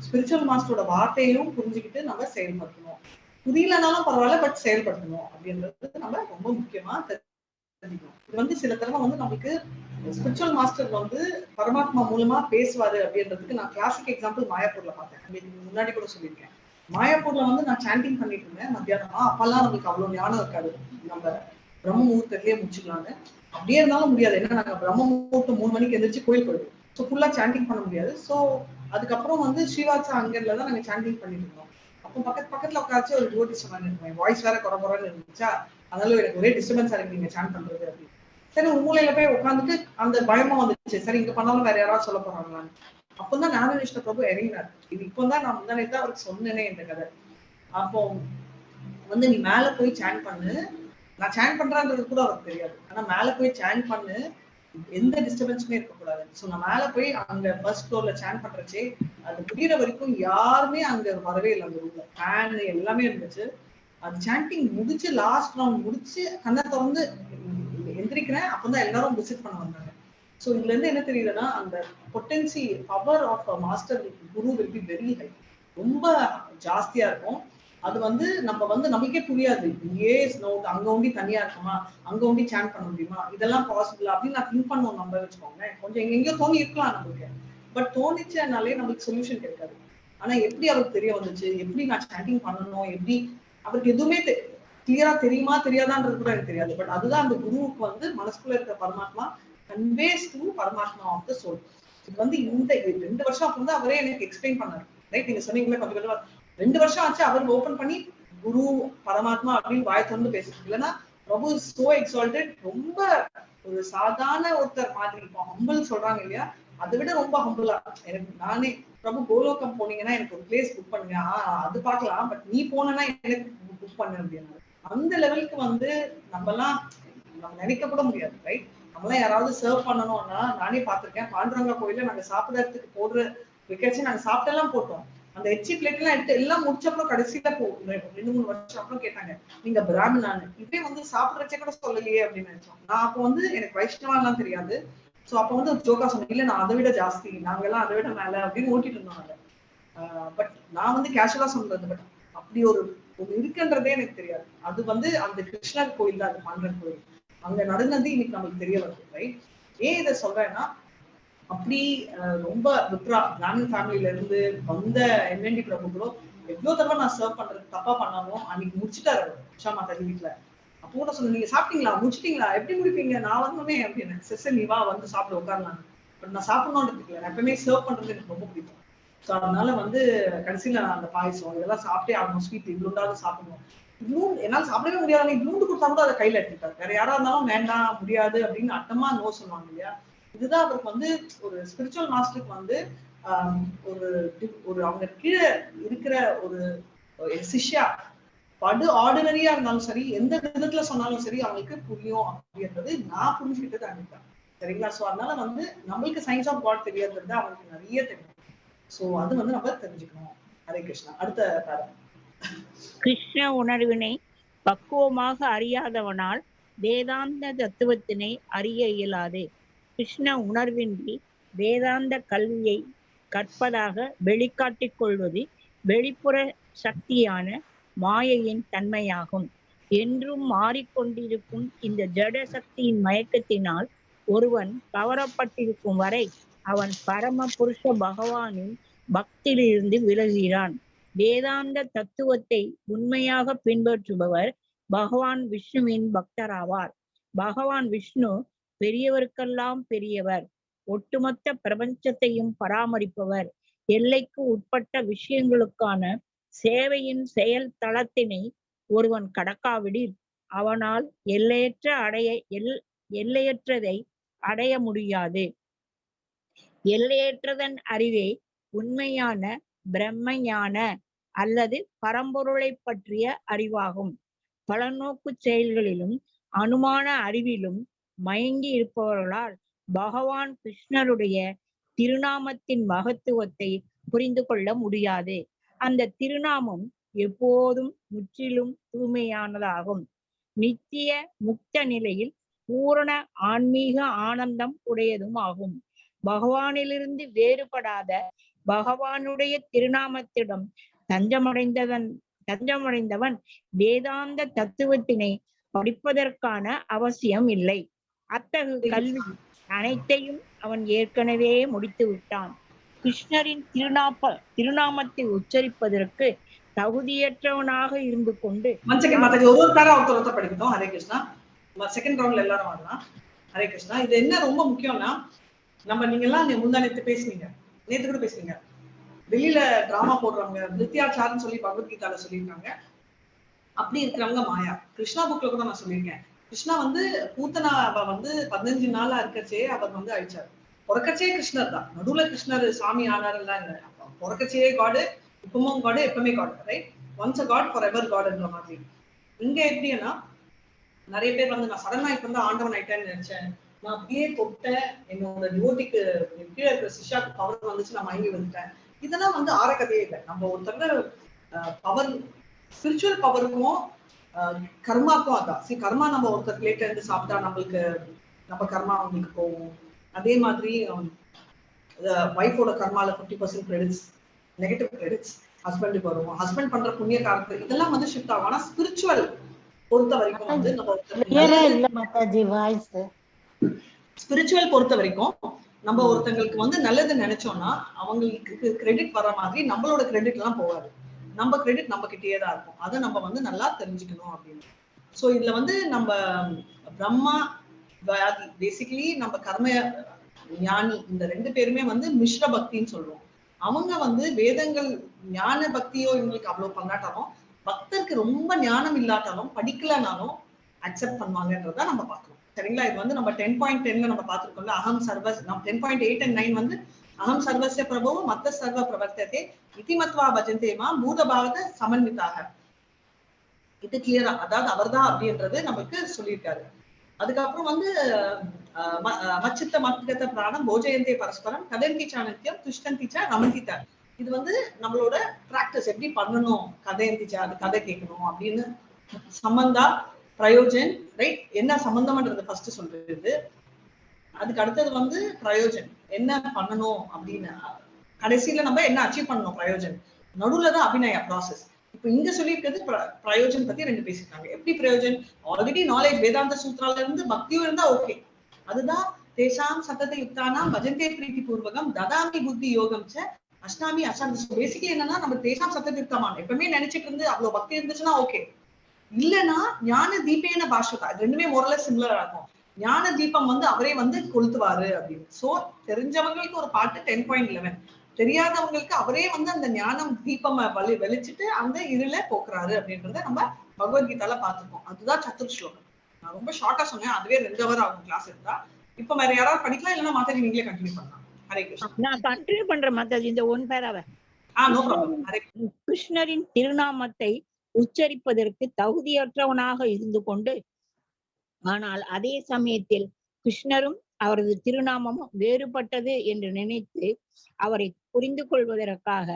ஸ்பிரிச்சுவல் மாஸ்டரோட வார்த்தையும் புரிஞ்சுக்கிட்டு நம்ம செயல்படுத்தணும். புரியலனாலும் பரவாயில்ல, பட் செயல்படுத்தணும் அப்படின்றது நம்ம ரொம்ப முக்கியமா தெரிஞ்சுக்கணும். இது வந்து சில தடவை வந்து நமக்கு ஸ்பிரிச்சுவல் மாஸ்டர் வந்து பரமாத்மா மூலமா பேசுவாரு அப்படின்றதுக்கு நான் கிளாசிக் எக்ஸாம்பிள் மாயாப்பூர்ல பார்த்தேன். முன்னாடி கூட சொல்லியிருக்கேன். மாயாப்பூர்ல வந்து நான் சாண்டிங் பண்ணிட்டு இருந்தேன் மத்தியானமா. அப்பெல்லாம் நமக்கு அவ்வளவு ஞானம் இருக்காது, நம்ம பிரம்ம முகூர்த்தத்திலேயே முடிச்சுக்கலான்னு. அப்படியே இருந்தாலும் முடியாது, ஏன்னா நாங்க பிரம்ம முகூர்த்தம் 3 மணிக்கு எந்திரிச்சு கோயில் போயிடுவோம். ஸோ ஃபுல்லா சாண்டிங் பண்ண முடியாது. ஸோ அதுக்கப்புறம் வந்து ஸ்ரீவாசா அங்கர்ல தான் நாங்க சாண்டிங் பண்ணிட்டு இருந்தோம். அப்போ பக்கத்துல உட்காந்து ஒரு டிவோட்டி சொன்னாங்க, வாய்ஸ் வேற குறமுறைன்னு இருந்துச்சா, அதனால எனக்கு ஒரே டிஸ்டர்பன்ஸா இருக்கு நீங்க சாண்ட் பண்றது அப்படின்னு. சரி மூலையில போய் உட்காந்துட்டு அந்த பயமா வந்துச்சு, சரி இங்க பண்ணாலும் வேற யாராவது சொல்ல போறாங்களான்னு. அப்பதான் ஞானநிஷ்ட பிரபு இறங்கினார். இது இப்போதான் நான் முந்தானே அவருக்கு சொன்னேனே இந்த கதை. அப்போ வந்து நீ மேல போய் சாண்ட் பண்ணு, நான் சாண்ட் பண்றேன்றது கூட அவருக்கு தெரியாது, ஆனா மேல போய் சாண்ட் பண்ணு, எந்த டிஸ்டர்பன்ஸுமே இருக்கக்கூடாது. ஸோ நான் மேல போய் அங்க ஃபர்ஸ்ட் ஃப்ளோர்ல சேன் பண்றச்சே அது முடிகிற வரைக்கும் யாருமே அங்க வரவே இல்லை. அந்த ரூம்ல ஃபேன் எல்லாமே இருந்துச்சு. அது சாண்டிங் முடிச்சு லாஸ்ட் ரவுண்ட் முடிச்சு கண்ணை திறந்து எந்திரிக்கிறேன். அப்பதான் எல்லாரும் விசிட் பண்ண வந்தாங்க. ஸோ இதுல இருந்து என்ன தெரியுதுன்னா, அந்த potency power of master guru will be very high, ரொம்ப ஜாஸ்தியா இருக்கும். அது வந்து நம்ம வந்து நமக்கே புரியாது. அங்க ஒண்டி தனியா இருக்குமா, அங்க ஒண்டி சேன் பண்ண முடியுமா, இதெல்லாம் பாசிபிள் அப்படின்னு நான் திங்க் பண்ணுவோம். நம்ம வச்சுக்கோங்க கொஞ்சம் எங்கெங்கயோ தோணி இருக்கலாம் நம்மளுக்கு. பட் தோணிச்சனாலே நம்மளுக்கு சொல்யூஷன் கிடைக்காது. ஆனா எப்படி அவருக்கு தெரிய வந்துச்சு, எப்படி நான் சேண்டிங் பண்ணணும், எப்படி அவருக்கு எதுவுமே கிளியரா தெரியுமா தெரியாதான்றது கூட எனக்கு தெரியாது. பட் அதுதான் அந்த குருவுக்கு வந்து மனசுக்குள்ள இருக்கிற பரமாத்மா கன்வேஸ் டு பரமாத்மா ஆஃப் த சோல். இது வந்து இந்த 2 வருஷம் அப்புறம் தான் அவரே எனக்கு எக்ஸ்பிளைன் பண்ணாரு. ரைட், நீங்க சொன்னீங்களே கொஞ்சம் கொஞ்சம் 2 வருஷம் ஆச்சு அவர் ஓபன் பண்ணி குரு பரமாத்மா அப்படின்னு வாய திறந்து பேசுறது. இல்லைன்னா பிரபு இஸ் சோ எக்ஸால்டட், ரொம்ப ஒரு சாதாரண ஒருத்தர் மாதிரி இருக்கும். ஹம்பிள் சொல்றாங்க இல்லையா, அதை விட ரொம்ப ஹம்பிளா. எனக்கு நானே பிரபு கோலோகம் போனீங்கன்னா எனக்கு ஒரு பிளேஸ் புக் பண்ணுங்க, அது பார்க்கலாம், பட் நீ போனா எனக்கு புக் பண்ணு அப்படின்னா அந்த லெவலுக்கு வந்து நம்ம நினைக்க கூட முடியாது. ரைட், நம்மளாம் யாராவது சர்வ் பண்ணணும்னா நானே பார்த்திருக்கேன். பாண்டுரங்கா கோயில நாங்க சாப்பிடறதுக்கு போடுற வைக்காச்சு நாங்க சாப்பிட்டெல்லாம் போட்டோம். அந்த எச்சி பிளேட் எல்லாம் எடுத்து எல்லாம் முடிச்சப்பறம் கடைசியில 2-3 வருஷம் அப்புறம் கேட்டாங்க, நீங்க பிராமணான்னு. இப்பே வந்து சாப்பிடுறச்சே கூட சொல்லலையே அப்படின்னு நினைச்சோம். நான் அப்போ வந்து எனக்கு வைஷ்ணவா எல்லாம் தெரியாது. சோ அப்ப வந்து ஜோக்கா சொன்னேன், இல்ல நான் அதை விட ஜாஸ்தி, நாங்க எல்லாம் அதை விட மேல அப்படின்னு ஓட்டிட்டு இருந்தோம். பட் நான் வந்து கேஷுவலா சொல்றது, பட் அப்படி ஒரு இருக்குன்றதே எனக்கு தெரியாது. அது வந்து அந்த கிருஷ்ணர் கோயில் தான், அந்த பாண்டரன் கோயில் அங்க நடந்தது இன்னைக்கு நம்மளுக்கு தெரிய வருது. ரைட், ஏன் இதை சொல்றேன்னா, அப்படி ரொம்ப வித்ரா பிராமன் ஃபேமிலியில இருந்து வந்த எம்என்டி பிரபுக்களோ எவ்வளவு தடவை நான் சர்வ் பண்றது தப்பா பண்ணாலும் அன்னைக்கு முடிச்சுட்டாரு உஷா மாதாஜி வீட்டுல. அப்போ கூட சொன்ன, நீங்க சாப்பிட்டீங்களா, முடிச்சிட்டீங்களா, எப்படி முடிப்பீங்க, நான் வரணுமே அப்படின்னு. சிஸ்டர் நீ வா வந்து சாப்பிட உட்காரலாம். பட் நான் சாப்பிடணும்னு இல்லை, நான் எப்பவுமே சர்வ் பண்றது எனக்கு ரொம்ப பிடிக்கும். ஸோ அதனால வந்து கடைசியில நான் அந்த பாயசம் இதெல்லாம் சாப்பிட்டே ஆகணும், ஸ்வீட் இவ்வளோண்டாவது சாப்பிடணும். இவ்வளவு என்னால் சாப்பிடவே முடியாது, இவ்வளோண்டு கொடுத்தா கூட அதை கையில எடுத்துட்டாரு. வேற யாரா இருந்தாலும் வேண்டாம் முடியாது அப்படின்னு அட்டமா நோ சொல்லுவாங்க இல்லையா. இதுதான் அவருக்கு வந்து ஒரு ஸ்பிரிச்சுவல் மாஸ்டருக்கு வந்து ஒரு அவங்க கீழே இருக்கிற ஒரு சிஷ்யா படு ஆர்டினரியா இருந்தாலும் சரி, எந்த விதத்துல சொன்னாலும் சரி அவங்களுக்கு புரியும் அப்படின்றது நான் புரிஞ்சுக்கிட்டது அன்னைக்கு. சரிங்களா. சோ அதனால வந்து நம்மளுக்கு சயின்ஸ் ஆஃப் காட் தெரியாதுன்றது அவங்களுக்கு நிறைய தெரியும். சோ அது வந்து நம்ம தெரிஞ்சுக்கணும். ஹரே கிருஷ்ணா. அடுத்த பாடம். கிருஷ்ண உணர்வினை பக்குவமாக அறியாதவனால் வேதாந்த தத்துவத்தினை அறிய இயலாது. கிருஷ்ண உணர்வின்றி வேதாந்த கல்வியை கற்பதாக வெளிக்காட்டிக் கொள்வது வெளிப்புற சக்தியான மாயையின் தன்மையாகும். என்றும் மாறிக்கொண்டிருக்கும் இந்த ஜட சக்தியின் மயக்கத்தினால் ஒருவன் கவரப்பட்டிருக்கும் வரை அவன் பரம புருஷ பகவானின் பக்தியிலிருந்து விலகுகிறான். வேதாந்த தத்துவத்தை உண்மையாக பின்பற்றுபவர் பகவான் விஷ்ணுவின் பக்தராவார். பகவான் விஷ்ணு பெரியவருக்கெல்லாம் பெரியவர், ஒட்டுமொத்த பிரபஞ்சத்தையும் பராமரிப்பவர். எல்லைக்கு உட்பட்ட விஷயங்களுக்கான சேவையின் செயல் தளத்தினை ஒருவன் கடக்காவிடில் அவனால் எல்லையற்றதை அடைய முடியாது. எல்லையற்றதன் அறிவே உண்மையான பிரம்மஞான அல்லது பரம்பொருளை பற்றிய அறிவாகும். பலநோக்கு செயல்களிலும் அனுமான அறிவிலும் மயங்கி இருப்பவர்களால் பகவான் கிருஷ்ணருடைய திருநாமத்தின் மகத்துவத்தை புரிந்து கொள்ள முடியாது. அந்த திருநாமம் எப்போதும் முற்றிலும் தூய்மையானதாகும். நித்திய முக்த நிலையில் பூரண ஆன்மீக ஆனந்தம் உடையதும் ஆகும். பகவானிலிருந்து வேறுபடாத பகவானுடைய திருநாமத்திடம் தஞ்சமடைந்தவன் வேதாந்த தத்துவத்தினை படிப்பதற்கான அவசியம் இல்லை. அத்தகைய கல்வி அனைத்தையும் அவன் ஏற்கனவே முடித்து விட்டான். கிருஷ்ணரின் திருநாமத்தை உச்சரிப்பதற்கு தகுதியற்றவனாக இருந்து கொண்டு ஒரு பேரா ஒருத்தர் படிக்கணும். ஹரே கிருஷ்ணா. செகண்ட் ரவுண்ட்ல எல்லாரும் வரலாம். ஹரே கிருஷ்ணா. இது என்ன ரொம்ப முக்கியம்னா, நம்ம நீங்க எல்லாம் முந்தானத்து பேசுனீங்க, நேற்று கூட பேசுனீங்க, வெளியில டிராமா போடுறவங்க நித்யாச்சாரன்னு சொல்லி பகவத்கீதால சொல்லியிருக்காங்க. அப்படி இருக்கிறவங்க மாயா. கிருஷ்ணா புக்ல கூட நான் சொல்லியிருக்கேன். கிருஷ்ணா வந்து பூத்தனாவை வந்து 15 நாளா இருக்கச்சே அவர் வந்து அழிச்சாரு. பிறக்கச்சே கிருஷ்ணர் தான், நடுவுல கிருஷ்ணர் சாமி ஆனாருலாம் இல்லை. பிறக்கச்சே காடு, இப்பவும் காடு, எப்பவுமே God. Right, once a God forever காடுன்ற மாதிரி. இங்க எப்படின்னா, நிறைய பேர் வந்து நான் சடனா இப்ப வந்து ஆண்டவன் ஆயிட்டேன்னு நினைச்சேன், நான் அப்படியே தொட்டேன், என்னோட டிவோட்டிக்கு கீழே இருக்கிற சிஷ்யாக்கு பவர் வந்துச்சு, நான் மயங்கி வந்துட்டேன். இதெல்லாம் வந்து ஆற கதையே இல்லை. நம்ம ஒருத்தங்க பவர், ஸ்பிரிச்சுவல் பவருக்கும் கர்மாக்கும் அதான். சரி, கர்மா நம்ம ஒருத்தர் பிளேட்ல இருந்து சாப்பிட்டா நம்மளுக்கு நம்ம கர்மா அவங்களுக்கு போகும். அதே மாதிரி ஒய்ஃபோட கர்மால 50% கிரெடிட்ஸ், நெகட்டிவ் கிரெடிட்ஸ் ஹஸ்பண்டுக்கு வரும். ஹஸ்பண்ட் பண்ற புண்ணிய காலத்து இதெல்லாம் வந்து ஷிஃப்ட் ஆகும். ஆனா ஸ்பிரிச்சுவல் பொறுத்த வரைக்கும் வந்து ஸ்பிரிச்சுவல் பொறுத்த வரைக்கும் நம்ம ஒருத்தங்களுக்கு வந்து நல்லது நினைச்சோம்னா அவங்களுக்கு கிரெடிட் வர மாதிரி நம்மளோட கிரெடிட் எல்லாம் போகாது. நம்ம கிரெடிட் நம்ம கிட்டேயே தான் இருக்கும். அதை நம்ம வந்து நல்லா தெரிஞ்சுக்கணும் அப்படின்னு. ஸோ இதுல வந்து நம்ம பிரம்மா வியாதி பேசிக்கலி நம்ம கர்ம ஞானி இந்த 2 பேருமே வந்து மிஸ்ர பக்தின்னு சொல்லுவோம். அவங்க வந்து வேதங்கள் ஞான பக்தியோ இவங்களுக்கு அவ்வளவு பண்ணாட்டாலும், பக்தருக்கு ரொம்ப ஞானம் இல்லாட்டாலும் படிக்கலனாலும் அக்செப்ட் பண்ணுவாங்கன்றத நம்ம பார்க்கணும். சரிங்களா? இது வந்து நம்ம 10.10ல நம்ம பார்த்திருக்கோம்ல, அகம் சர்வஸ். நம்ம 10.8 and 9 வந்து அகம் சர்வஸ்ய பிரபோ மத்த சர்வ பிரவர்த்ததே இதி மத்வா பஜந்தேமா பூத பாவத சமன்விதாக. இது கிளியரா, அதாவது அவர்தான் அப்படின்றது நமக்கு சொல்லியிருக்காரு. அதுக்கப்புறம் வந்து மச்சித்த மத்கத பிராணம் போஜயந்தே பரஸ்பரம் கதந்தி சாணத்தியம் துஷ்டந்திச்சா ரமந்திதா. இது வந்து நம்மளோட பிராக்டிஸ் எப்படி பண்ணணும். கதையந்திச்சா, அது கதை கேட்கணும் அப்படின்னு. சம்பந்தா பிரயோஜன், ரைட்? என்ன சம்பந்தம்ன்றது ஃபர்ஸ்ட் சொல்றது. அதுக்கு அடுத்தது வந்து பிரயோஜன், என்ன பண்ணணும் அப்படின்னு. கடைசியில நம்ம என்ன அச்சீவ் பண்ணணும், பிரயோஜன். நடுவுலதான் அபிநயா ப்ராசஸ். இப்ப இங்க சொல்லியிருக்கிறது பிரயோஜன் பத்தி 2 பேசிருக்காங்க. எப்படி பிரயோஜன்? ஆல்ரெடி நாலேஜ் வேதாந்த சூத்ரால இருந்து பக்தியும் இருந்தா ஓகே. அதுதான் தேசாம் சத்தத யுக்தானாம் பஜந்தே பிரீத்தி பூர்வகம் ததாமி புத்தி யோகம் ச அஷ்டாமி அசாந்தி. பேசிக்கலி என்னன்னா நம்ம தேசாம் சத்தத யுக்தமான எப்பவுமே நினைச்சிட்டு இருந்து அவ்வளவு பக்தி இருந்துச்சுன்னா ஓகே. இல்லைன்னா ஞான தீபேன பாஷதா, இது 2மே மோரலா சிமிலரா இருக்கும். ஞான தீபம் வந்து அவரே வந்து கொளுத்துவாரு அப்படின்னு. சோ தெரிஞ்சவங்களுக்கு ஒரு பாட்டு 10.11, தெரியாதவங்களுக்கு அவரே வந்து அந்த ஞானம் தீபம் வெளிச்சிட்டு அந்த இருள போக்குறாரு அப்படின்றத நம்ம பகவத்கீதால பார்த்திருக்கோம். அதுதான் சத்துர் ஸ்லோகம். நான் ரொம்ப ஷார்ட்டா சொன்னேன், அதுவே 2 hour ஆகும் கிளாஸ் இருந்தா. இப்ப வேற யாராவது படிக்கலாம், இல்லைன்னா மாதாஜி நீங்களே கண்டினியூ பண்ணலாம். ஹரே கிருஷ்ணா. நான் கண்டினியூ பண்றேன் மாதாஜி இந்த 1 பேராவை. No problem. கிருஷ்ணரின் திருநாமத்தை உச்சரிப்பதற்கு தகுதியற்றவனாக இருந்து கொண்டு, ஆனால் அதே சமயத்தில் கிருஷ்ணரும் அவரது திருநாமமும் வேறுபட்டது என்று நினைத்து அவரை புரிந்து கொள்வதற்காக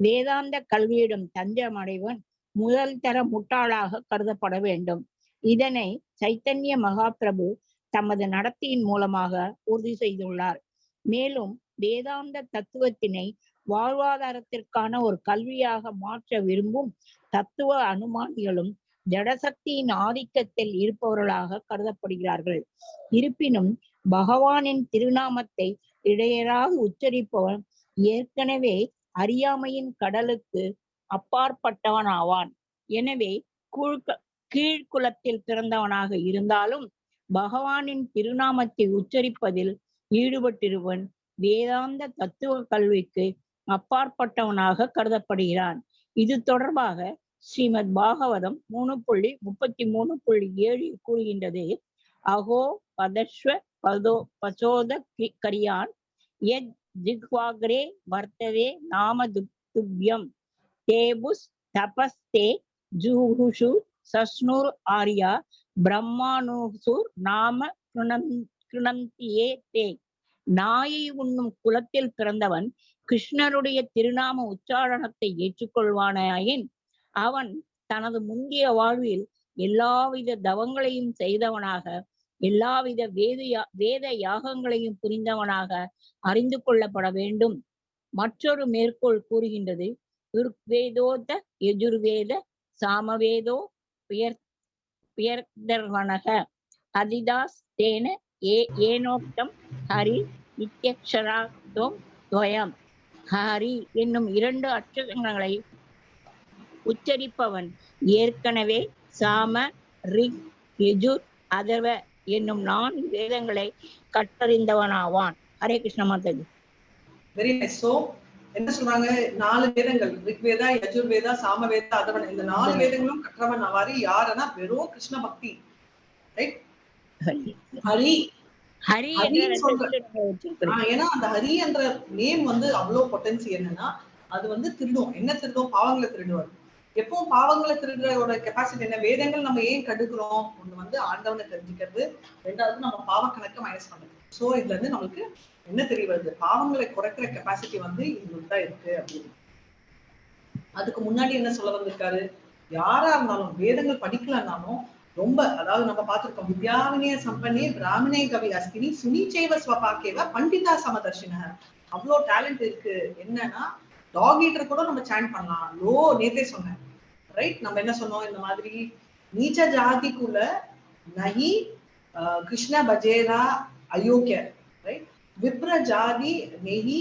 வேதாந்த கல்வியிடம் தஞ்சமடைவன் முதல் தர முட்டாளாக கருதப்பட வேண்டும். இதனை சைத்தன்ய மகாபிரபு தமது நடத்தையின் மூலமாக உறுதி செய்துள்ளார். மேலும் வேதாந்த தத்துவத்தினை வாழ்வாதாரத்திற்கான ஒரு கல்வியாக மாற்ற விரும்பும் தத்துவ அனுமானிகளும் ஜடசக்தியின் ஆதிக்கத்தில் இருப்பவர்களாக கருதப்படுகிறார்கள். இருப்பினும் பகவானின் திருநாமத்தை இடையராக உச்சரிப்பவன் ஏற்கனவே அறியாமையின் கடலுக்கு அப்பாற்பட்டவன் ஆவான். எனவே கீழ்குலத்தில் பிறந்தவனாக இருந்தாலும் பகவானின் திருநாமத்தை உச்சரிப்பதில் ஈடுபட்டிருவன் வேதாந்த தத்துவ கல்விக்கு அப்பாற்பட்டவனாக கருதப்படுகிறான். இது தொடர்பாக ஸ்ரீமத் பாகவதம் 3.33.7 கூறுகின்றது. அகோ பதஸ்வ பதோ பசோத கரியான் யத் ஜிஹ்வாக்ரே வர்த்தவே நாம துப்யம் தேபுஸ் தபஸ்தே ஜூஹுஷு சஸ்னுர் ஆர்யா பிரம்மானுசுர் நாம கிருணந்தியே தே. நாயை உண்ணும் குலத்தில் பிறந்தவன் கிருஷ்ணருடைய திருநாம உச்சாரணத்தை ஏற்றுக்கொள்வானாயின் அவன் தனது முந்தைய வாழ்வில் எல்லாவித தவங்களையும் செய்தவனாக, எல்லாவித வேத யாகங்களையும் புரிந்தவனாக அறிந்து கொள்ளப்பட வேண்டும். மற்றொரு மேற்கோள் கூறுகின்றது, ருக்வேதோத யஜுர்வேத சாமவேதோ பியர்தர்வனக அதிதாஸ் தேன ஏனோக்தம் ஹரி நித்யக்ஷராக்தோம் துவயம். ஹரி என்னும் 2 அட்சரங்களை உச்சரிப்பவன் ஏற்கனவே சாம, ரிக், யஜுர், அதர்வ என்னும் 4 வேதங்களை கற்றறிந்தவனாவான். Hare Krishna Mataji. Very nice. So என்ன சொல்றாங்க, 4 வேதங்கள், ரிக்வேதா, யஜுர்வேதா, சாமவேதா, அதர்வன, இந்த 4 வேதங்களும் கற்றவன் ஆவாரு. யாருன்னா வெறும் கிருஷ்ண பக்தி. ரைட்? ஹரி ஹரி ஏன்னா அந்த ஹரி என்ற நேம் வந்து அவ்வளவு பொட்டன்சி. என்னன்னா அது வந்து திருடும். என்ன திருடும்? பாவங்களை திருடுவார். எப்பவும் பாவங்களை திருடுறோட கெப்பாசிட்டி என்ன? வேதங்கள் நம்ம ஏன் கடுக்கிறோம்? ஒண்ணு வந்து ஆண்டவனை தெரிஞ்சுக்கிறது, ரெண்டாவது நம்ம பாவ கணக்கை மைனஸ் பண்றது. சோ இதுல இருந்து நமக்கு என்ன தெரிய வருது? பாவங்களை குறைக்கிற கெப்பாசிட்டி வந்து இவங்களுக்கு தான் இருக்கு அப்படின்னு. அதுக்கு முன்னாடி என்ன சொல்ல வந்திருக்காரு? யாரா இருந்தாலும் வேதங்கள் படிக்கலன்னாலும் ரொம்ப, அதாவது நம்ம பார்த்திருக்கோம், வித்யாவினய சம்பன்னே பிராமணே கவி அஸ்தினி சுனிச்சைவ ஸ்வபாக்கேவ பண்டிதா சமதர்ஷின. அவ்வளோ டேலண்ட் இருக்கு. என்னன்னா டாக் ஈட்டர் கூட நம்ம சாண்ட் பண்ணலாம். நேத்தே சொன்னேன், ரைட்? நம்ம என்ன சொன்னோம்? இந்த மாதிரி நீச்ச ஜாதிக்குள்ள நகி கிருஷ்ண பஜேரா அயோக்கிய, ரைட்? விப்ர ஜாதி நெகி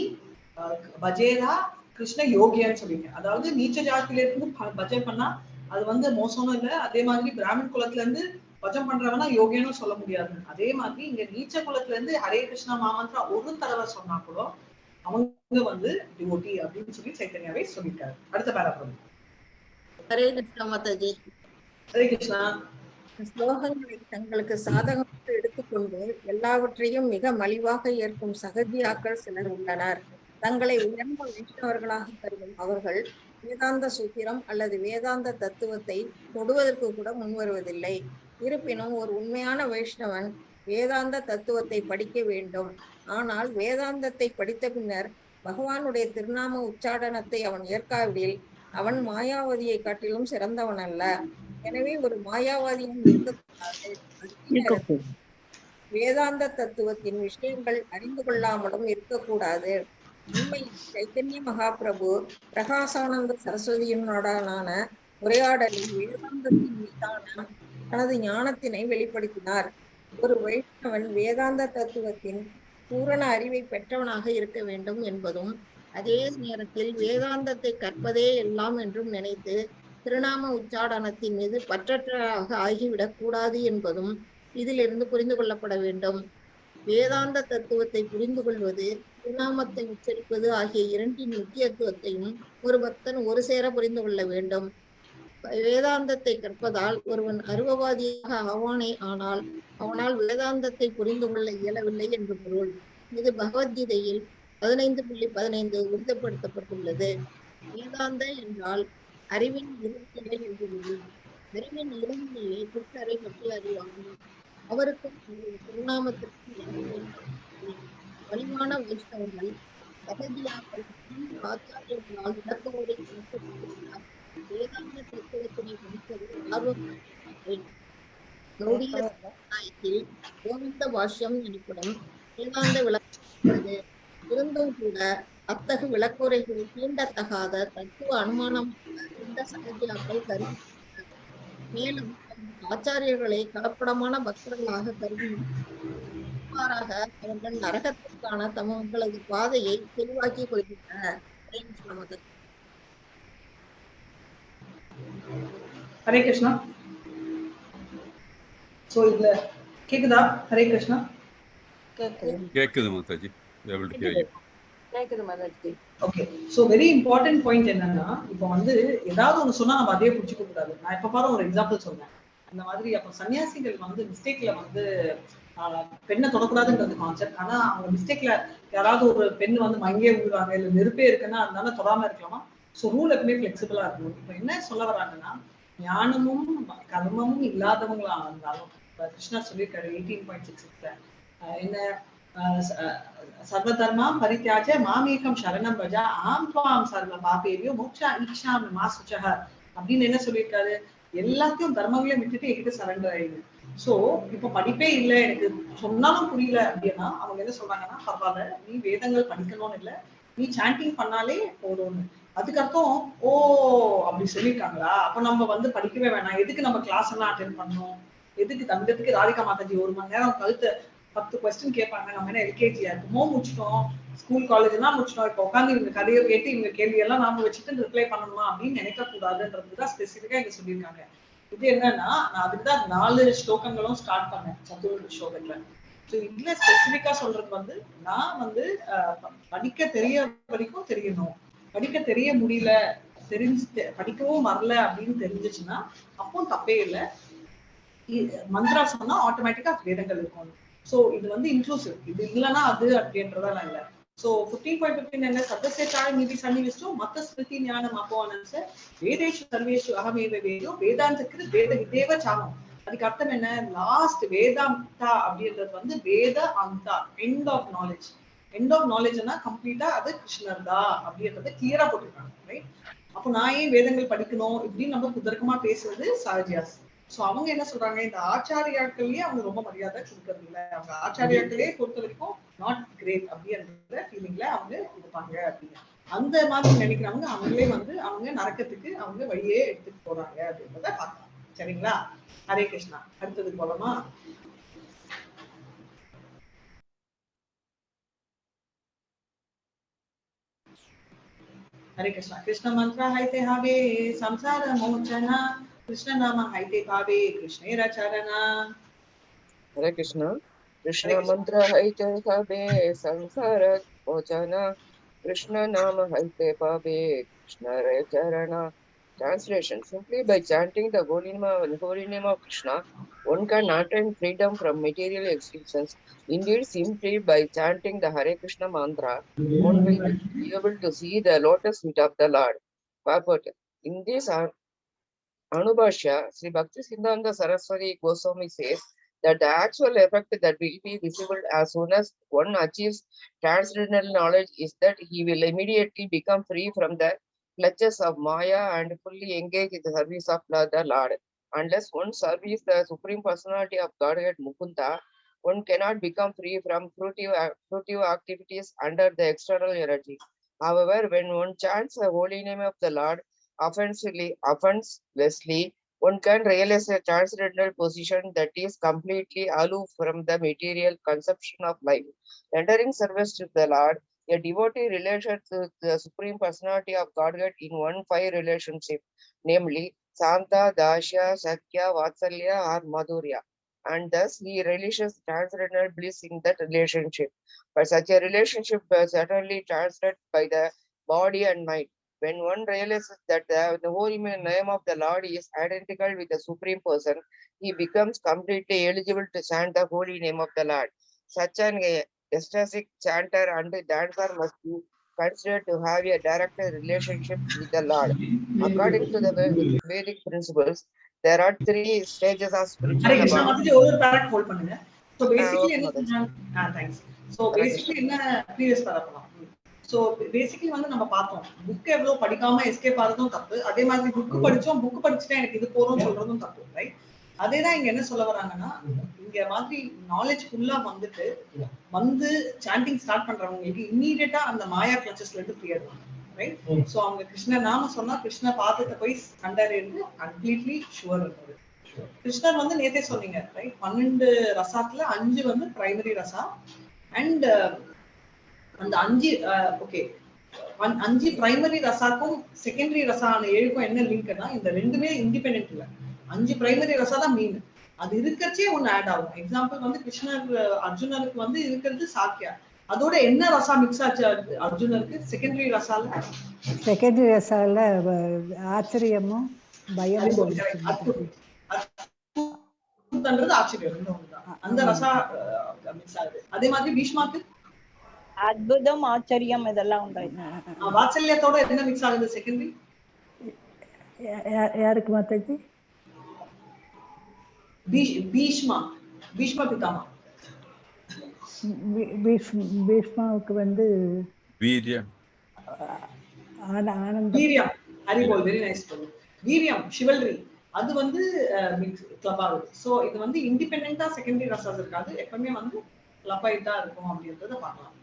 பஜேரா கிருஷ்ண யோகியான்னு சொல்லியிருக்கேன். அதாவது நீச்ச ஜாதியில இருந்து பஜன் பண்ணா அது வந்து மோசமும் இல்லை, அதே மாதிரி பிராமண் குலத்துல இருந்து பஜம் பண்றவனா யோகியன்னு சொல்ல முடியாது. அதே மாதிரி இங்க நீச்ச குலத்துல இருந்து ஹரே கிருஷ்ணா மாமந்திரா ஒரு தடவை சொன்னா கூட அவங்க வந்து டிவோட்டி அப்படின்னு சொல்லி சைத்தன்யாவே சொல்லியிருக்காரு. அடுத்த பேராகிராஃப். ஹரே கிருஷ்ணா மாதாஜி. ஹரே கிருஷ்ணா. ஸ்லோகங்களை தங்களுக்கு சாதகமாக எடுத்துக்கொண்டு எல்லாவற்றையும் மிக மலிவாக ஏற்கும் சகஜியாக்கள் சிலர் உள்ளனர். தங்களை உயர்ந்த வைஷ்ணவர்களாக கருதும் அவர்கள் வேதாந்த சூத்திரம் அல்லது வேதாந்த தத்துவத்தை தொடுவதற்கு கூட முன்வருவதில்லை. இருப்பினும் ஒரு உண்மையான வைஷ்ணவன் வேதாந்த தத்துவத்தை படிக்க வேண்டும். ஆனால் வேதாந்தத்தை படித்த பின்னர் பகவானுடைய திருநாம உச்சாடனத்தை அவன் ஏற்காவிடில் அவன் மாயாவதியை காட்டிலும் சிறந்தவன் அல்ல. எனவே ஒரு மாயாவாதியும் இருக்கக்கூடாது, வேதாந்த தத்துவத்தின் விஷயங்கள் அறிந்து கொள்ளாமலும் இருக்கக்கூடாது. உண்மையில் சைத்தன்ய மகாபிரபு பிரகாசானந்த சரஸ்வதியினுடனான உரையாடலில் வேதாந்தத்தின் மீதான தனது ஞானத்தினை வெளிப்படுத்தினார். ஒரு வைஷ்ணவன் வேதாந்த தத்துவத்தின் பூரண அறிவை பெற்றவனாக இருக்க வேண்டும் என்பதும், அதே நேரத்தில் வேதாந்தத்தை கற்பதே எல்லாம் என்றும் நினைத்து திருநாம உச்சாடனத்தின் மீது பற்றற்றதாக ஆகிவிடக் கூடாது என்பதும் இதிலிருந்து புரிந்து கொள்ளப்பட வேண்டும். வேதாந்த தத்துவத்தை புரிந்து கொள்வது, திருநாமத்தை உச்சரிப்பது ஆகிய இரண்டின் முக்கியத்துவத்தையும் ஒரு பக்தன் ஒரு சேர புரிந்து கொள்ள வேண்டும். வேதாந்தத்தை கற்பதால் ஒருவன் அருவவாதியாக ஆவானே ஆனால் அவனால் வேதாந்தத்தை புரிந்து கொள்ள இயலவில்லை என்று பொருள். இது பகவத்கீதையில் 15.15 உறுதிப்படுத்தப்பட்டுள்ளது. வேதாந்த என்றால் அறிவின் இறுதிநிலை என்று பொருள். அறிவின் இறுதிநிலையை கிருஷ்ணரை பற்றி அறிவாகும். அவருக்கும் திருநாமத்திற்கும் வலிமான வைஷ்ணவர்கள் சகஜியாக்கள் ஆச்சாரியர்களால் விளக்கமுறை கொடுக்கப்பட்டுள்ளார். வேதாந்த தத்துவத்தினை படிப்பது ஆர்வம். கௌடிய சம்பிரதாயத்தில் கோவிந்த பாஷ்யம் எனப்படும் வேதாந்த விளக்கம் இருந்தும் கூட அத்தகு விளக்குரைகளை தீண்டத்தகாத தத்துவ அனுமானம் இந்த சகஜியாக்கள் கருதி, மேலும் ஆச்சாரியர்களை கலப்படமான பக்தர்களாக கருதி மாறாக அவர்கள் நரகத்திற்கான தங்களது பாதையை தெளிவாக்கிக் கொள்கின்றனர். ஹரே கிருஷ்ணா. சோ இதுல கேக்குதா? ஹரே கிருஷ்ணா. கேக்குது மாதாஜி. கேக்குது Mataji. Okay. So very important point என்னன்னா, இப்போ வந்து ஏதாவது ஒன்று சொன்னா நம்ம அதே புடிச்சுக்க கூடாது. நான் இப்ப பாரு ஒரு எக்ஸாம்பிள் சொன்னேன். அந்த மாதிரி அப்போ சன்னியாசிகள் வந்து மிஸ்டேக்ல வந்து பெண்ணை தொடக்கூடாதுன்றது கான்செப்ட். ஆனா அவங்க மிஸ்டேக்ல யாராவது ஒரு பெண் வந்து மங்கே விழுவாங்க, இல்ல நெருப்பே இருக்குன்னா அதனால தொடாம இருக்கலாமா? ஸோ ரூல் எப்பவுமே ஃபிளெக்சிபிளா இருக்கணும். இப்போ என்ன சொல்ல வராங்கன்னா, ஞானமும் கர்மமும் இல்லாதவங்களா இருந்தாலும் கிருஷ்ணா சொல்லியிருக்காரு 18.66 என்ன, சர்வதர்மா பரித்யாஜ மாமேகம் சரணம் பஜா ஆம் துவாம் சர்வ பாபேவியோ மோக்ஷா ஈக்ஷாமி மா சுச்சஹ அப்படின்னு என்ன சொல்லியிருக்காரு? எல்லாத்தையும் தர்மங்களையும் விட்டுட்டு என்கிட்ட சரண்டர் ஆயிடுது. சோ இப்ப படிப்பே இல்லை, எனக்கு சொன்னாலும் புரியல அப்படின்னா அவங்க என்ன சொல்றாங்கன்னா, பரவாயில்ல, நீ வேதங்கள் படிக்கணும்னு இல்லை, நீ சாண்டிங் பண்ணாலே போதும்னு. அதுக்கு அர்த்தம் ஓ அப்படி சொல்லியிருக்காங்களா, அப்ப நம்ம வந்து படிக்கவே வேணாம், எதுக்கு நம்ம கிளாஸ் எல்லாம் அட்டென்ட் பண்ணணும், எதுக்கு தந்தத்துக்கு ராதிகா மாதாஜி 1 மணி நேரம் கழுத்து 10 கொஸ்டின் கேட்பாங்க, நம்ம என்ன எல்கேஜியா இருக்குமோ முடிச்சிட்டோம், ஸ்கூல் காலேஜ் எல்லாம் முடிச்சிட்டோம், இப்ப உட்காந்து இவங்க கதையை கேட்டு இவங்க கேள்வி எல்லாம் நாம வச்சுட்டு ரிப்ளை பண்ணணுமா அப்படின்னு நினைக்க கூடாதுன்றதுதான் ஸ்பெசிபிக்கா இங்க சொல்லியிருக்காங்க. இது என்னன்னா, நான் அதுக்குதான் 4 ஸ்லோகங்களும் ஸ்டார்ட் பண்ணேன் சத்துரு ஸ்லோகத்துல. ஸோ இதுல ஸ்பெசிபிக்கா சொல்றது வந்து, நான் வந்து படிக்க தெரிய வரைக்கும் தெரியணும், படிக்க தெரிய முடியல, படிக்கவும் வரல அப்படின்னு தெரிஞ்சிச்சுன்னா அப்போ தப்பே இல்லை, மந்த்ரா சொன்னா ஆட்டோமேட்டிக்கா வேதங்கள் இருக்கும். சோ இது வந்து இன்க்ளூசிவ், இது இல்லைன்னா அது அப்படின்றதெல்லாம் இல்லை. So 15.15 என்ன சதசேதாய நிதி சன்னிவிஷ்டோ மத்த ஸ்மிருதி ஞானம் அப்போனன்ச வேதேஷு சர்வேஷு அகமேவ வேதோ வேதாந்தக்கு வேத விதேவ சாமம். அதுக்கு அர்த்தம் என்ன? லாஸ்ட் வேதாந்தா அப்படின்றது வந்து Veda anta, end of knowledge. End of நாலேஜ்னா கம்ப்ளீட்டா அது கிருஷ்ணர் தான் அப்படின்றத கிளியரா போட்டிருக்காங்க, ரைட்? அப்போ நான் ஏன் வேதங்கள் படிக்கணும் இப்படின்னு நம்ம குதர்க்கமா பேசுறது சஹஜியாஸ். சோ அவங்க என்ன சொல்றாங்க, இந்த ஆச்சாரியாக்கள்லயே அவங்க ரொம்ப மரியாதை கொடுக்கறது இல்லை, அவங்க ஆச்சாரியாக்களே பொறுத்த வரைக்கும் நாட் கிரேட் அப்படின்ற ஃபீலிங்ல அவங்க இருப்பாங்க அப்படின்னு. அந்த மாதிரி நினைக்கிறவங்க அவங்களே வந்து அவங்க நரக்கத்துக்கு அவங்க வழியே எடுத்துட்டு போறாங்க அப்படின்றத பார்க்கலாம். சரிங்களா? ஹரே கிருஷ்ணா. அடுத்தது போலாமா? हरे कृष्णा. कृष्ण मंत्र हाइते हावे संसार मोचना, कृष्ण नाम हाइते भावे कृष्णेरा चरणा. हरे कृष्णा. कृष्ण मंत्र हाइते हावे संसार मोचना, कृष्ण नाम हाइते भावे कृष्णेरा चरणा. Translation: simply by chanting the holy name of Krishna, one can attain freedom from material existence. Indeed, simply by chanting the Hare Krishna mantra, one will be able to see the lotus feet of the Lord. Purport: in this Anubhashya, Sri Bhakti Siddhanta Saraswati Goswami says that the actual effect that will be visible as soon as one achieves transcendental knowledge is that he will immediately become free from the clutches of Maya and fully engage in the service of the Lord. Unless one serves the Supreme Personality of Godhead Mukunda, one cannot become free from fruitive activities under the external energy. However, when one chants the holy name of the Lord offenselessly, one can realize a transcendental position that is completely aloof from the material conception of life. Rendering service to the Lord, a devotee relates to the Supreme Personality of Godhead in one five relationship, namely Santa, Dasya, Sakya, Vatsalya, or Madhurya, and thus he relishes transcendental bliss in that relationship. But such a relationship is certainly transcended by the body and mind. When one realizes that the holy name of the Lord is identical with the Supreme Person, he becomes completely eligible to chant the holy name of the Lord. Such an ecstatic chanter and dancer must be considered to have a direct relationship with the Lord. According to the Vedic principles, there are three stages of spiritual Hare Krishna. development. மத்தஜி ஒரு farad hold பண்ணுங்க. So basically Okay, என்ன Mataji. சொன்னாங்க? Thanks. So basically என்ன previous பேரா so basically வந்து நம்ம பார்த்தோம், book எவ்வளவு படிக்காம எஸ்கேப் ஆறதும் தப்பு, அதே மாதிரி புக் படிச்சோம், புக் படிச்சுட்டா எனக்கு இது போறோம்னு சொல்றதும் தப்பு, ரைட்? அதேதான் இங்க என்ன சொல்ல வராங்கன்னா, இங்க மாதிரி நாலேஜ் ஃபுல்லா வந்துட்டு வந்து சாண்டிங் ஸ்டார்ட் பண்றவங்களுக்கு இம்மீடியட்டா அந்த மாயா கிளச்சஸ்ல இருந்து ஃப்ரீ ஆயிடுவாங்க, ரைட்? சோ அவங்க கிருஷ்ண நாம சொன்னா கிருஷ்ண பாதத்தை போய் கண்டறிந்து கம்ப்ளீட்லி ஷுவர் இருக்குது. கிருஷ்ணர் வந்து நேத்தே சொன்னீங்க, ரைட்? 12 ரசாத்துல 5 வந்து பிரைமரி ரசா அண்ட் அந்த 5 ஓகே 5 பிரைமரி ரசாக்கும் செகண்டரி ரசான 7க்கும் என்ன லிங்க்னா, இந்த ரெண்டுமே இண்டிபெண்டன்ட் இல்ல. 5 பிரைமரி ரசா தான் மீன். அது இருக்கச்சே ஒன்னு ஆட் ஆகும். எக்ஸாம்பிள் வந்து கிருஷ்ணர் அர்ஜுனருக்கு வந்து இருக்கிறது சாக்கியா, அதோட என்ன ரசா மிக்ஸ் ஆச்சு அர்ஜுனருக்கு செகண்டரி ரசால? செகண்டரி ரசால ஆச்சரியமும் பயமும் ஆச்சரியம் அந்த ரசா மிக்ஸ் ஆகுது. அதே மாதிரி பீஷ்மாக்கு அற்புதம் ஆச்சரியம் இதெல்லாம் உண்டு. வாத்சல்யத்தோட என்ன மிக்ஸ் ஆகுது செகண்டரி? யாருக்கு மாதாஜி? பீஷ்மா பிதாமா. பீஷ்மாவுக்கு வந்து வீரியம். ஆனந்தம். வீரியம். Haribol, very nice. வீரியம் சிவல்ரி அது வந்து கிளப் ஆகுது. ஸோ இது வந்து இண்டிபெண்டா செகண்டரி ரசாஸ் இருக்காது, எப்பவுமே வந்து கிளப் ஆகிட்டு தான் இருக்கும் அப்படின்றத பார்க்கலாம்.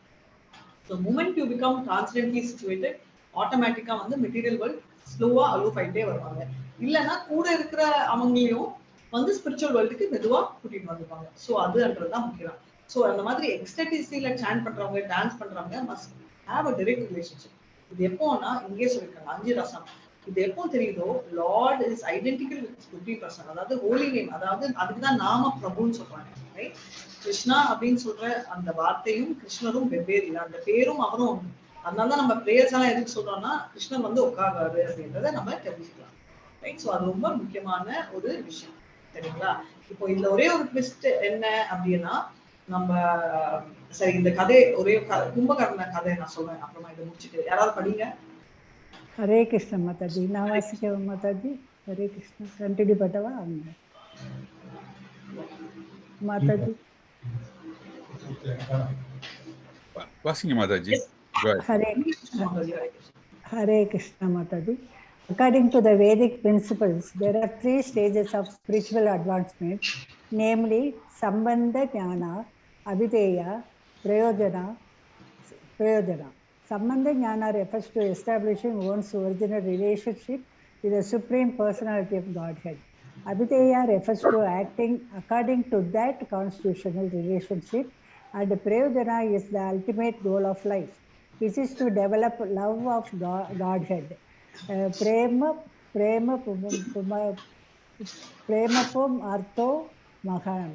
So moment you become constantly situated, ஆட்டோமேட்டிக்கா வந்து மெட்டீரியல் வேர்ல்ட் ஸ்லோவா அலோவ் ஆகிட்டே வருவாங்க. இல்லைன்னா கூட இருக்கிற அவங்களையும் வந்து ஸ்பிரிச்சுவல் வேர்ல்டுக்கு மெதுவா கூட்டிட்டு வந்துருப்பாங்க. ஸோ அதுன்றதுதான் முக்கியம். ஸோ அந்த மாதிரி எக்ஸ்டடிசியில சாண்ட் பண்றவங்க, டான்ஸ் பண்றவங்க must have a direct relationship. இது எப்போனா இங்கே சொல்லிருக்காங்க 5 ரசம். இது எப்போ தெரியுதோ, லார்ட் இஸ் ஐடென்டிக்கல் வித் 50%, அதாவது ஹோலி நேம், அதாவது அதுக்குதான் நாம பிரபுன்னு சொல்றாங்க, ரைட்? கிருஷ்ணா அப்படின்னு சொல்ற அந்த வார்த்தையும் கிருஷ்ணரும் வெவ்வேறு, அந்த பேரும் அவரும் ஒன்று. அதனாலதான் நம்ம பிரேயர்ஸ் எல்லாம் எதுக்கு சொல்றோம்னா, கிருஷ்ணன் வந்து உட்காராரு அப்படின்றத நம்ம தெரிஞ்சுக்கலாம், ரைட்? ஸோ அது ரொம்ப முக்கியமான ஒரு விஷயம், சரிங்களா? இப்போ இதுல ஒரே ஒரு ட்விஸ்ட் என்ன அப்படின்னா, நம்ம சரி இந்த கதை ஒரே கும்பகர்ண கதை நான் சொல்றேன், அப்புறமா இதை முடிச்சுட்டு யாராவது படிங்க. ஹரே கிருஷ்ண மாதாஜி. நான் வாசிக்கவா மாதாஜி? ஹரே கிருஷ்ண. கண்டினியூ பண்ணவா மாதாஜி? வாசிங்க Mataji. Hare Krishna Mataji. According to the Vedic principles, there are 3 stages of spiritual advancement, namely Sambandha Jnana, Abhideya, Prayojana. Sambandha Jnana refers to establishing one's original relationship with the Supreme Personality of Godhead. Abhideya refers to acting according to that constitutional relationship, and Prayojana is the ultimate goal of life, which is to develop love of Godhead. Premapum Artho Maham.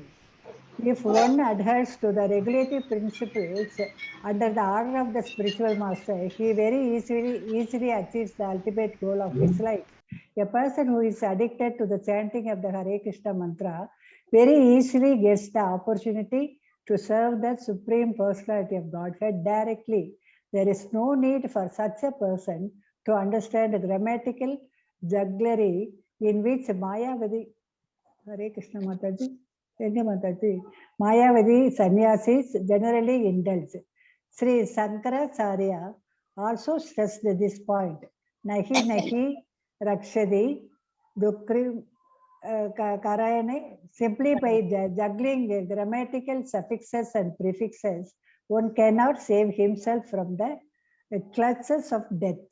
If one adheres to the regulative principles under the order of the spiritual master, he very easily achieves the ultimate goal of his life. A person who is addicted to the chanting of the Hare Krishna mantra very easily gets the opportunity to serve the Supreme Personality of Godhead directly. There is no need for such a person to understand the grammatical jugglery in which Mayavadi, Hare Krishna Mataji, Mayavadi sannyasis generally indulge. Sri Sankaracharya also stressed this point. Nahi nahi rakshadi dukri karayane. Simply by juggling grammatical suffixes and prefixes, one cannot save himself from the clutches of death.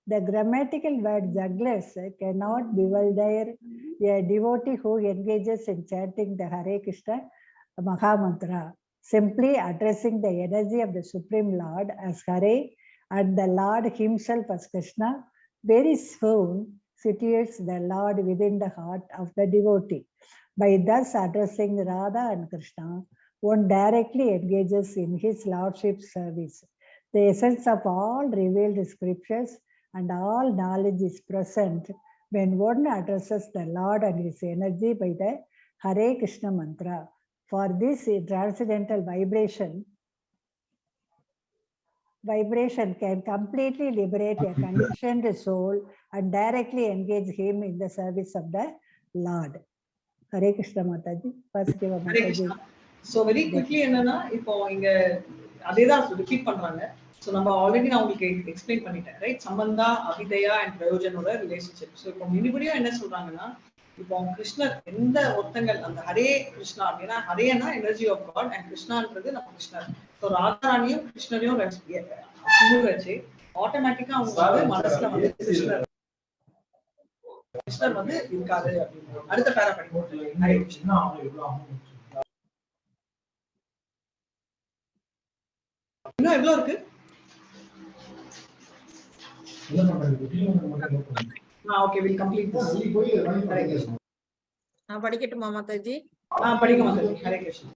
The grammatical word jugglers cannot bewilder a devotee who engages in chanting the Hare Krishna Mahamantra, simply addressing the energy of the Supreme Lord as Hare and the Lord himself as Krishna. Very soon situates the Lord within the heart of the devotee. By thus addressing Radha and Krishna, one directly engages in his Lordship's service. The essence of all revealed scriptures and all knowledge is present when one addresses the Lord and his energy by the Hare Krishna mantra. For this transcendental vibration can completely liberate a conditioned soul and directly engage him in the service of the Lord. Hare Krishna Mataji. Hare Krishna. So very quickly என்னன்னா இப்போ இங்க அதேதான் repeat பண்றாங்க. So நம்ம already நான் உங்களுக்கு explain பண்ணிட்டேன், right? Sambandha, Abhidheya and பிரயோஜனோட ரிலேஷன்ஷிப். ஸோ இப்போ மினிபடியும் என்ன சொல்றாங்கன்னா, இப்போ கிருஷ்ணர் எந்த ஒருத்தங்கள் அந்த ஹரே கிருஷ்ணா அப்படின்னா, ஹரேனா எனர்ஜி ஆஃப் காட் அண்ட் கிருஷ்ணான்றது நம்ம கிருஷ்ணர். ஸோ ராதாராணியும் கிருஷ்ணரையும் வச்சு ஆட்டோமேட்டிக்கா அவங்க வந்து மனசுல வந்து கிருஷ்ணர் வந்து இருக்காது அப்படின்னு. அடுத்த பேரா படிக்கும் ஹரே கிருஷ்ணா. இன்னும் எவ்வளவு இருக்கு? Okay, we'll complete this. நான் படிக்கட்டுமா மாதாஜி? படிக்க மாதாஜி. ஹரே கிருஷ்ணா.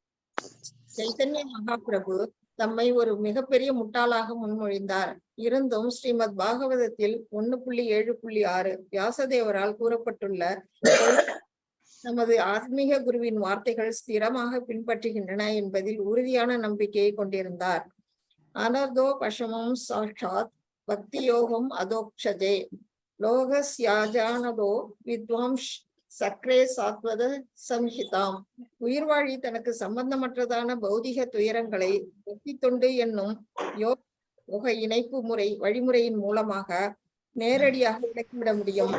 சைத்தன்ய மகாபிரபு தம்மை ஒரு மிகப்பெரிய முட்டாளாக முன்மொழிந்தார். இருந்தும் ஸ்ரீமத் பாகவதத்தில் 1.7.6 வியாசதேவரால் கூறப்பட்டுள்ள நமது ஆத்மீக குருவின் வார்த்தைகள் ஸ்திரமாக பின்பற்றுகின்றன என்பதில் உறுதியான நம்பிக்கையை கொண்டிருந்தார். அனர்தோ பசமம் சாட்சாத் பக்தி யோகம் அதோக்ஷதே லோகஸ்யாஜானதோ வித்வாம்ஷ் சக்ரே சாத்வத சம்ஹிதாம். உயிர்வாழி தனக்கு சம்பந்தமற்றதான பௌதிக துயரங்களை பக்தி தொண்டு என்னும் யோக இணைப்பு வழிமுறையின் மூலமாக நேரடியாக விளக்கிவிட முடியும்.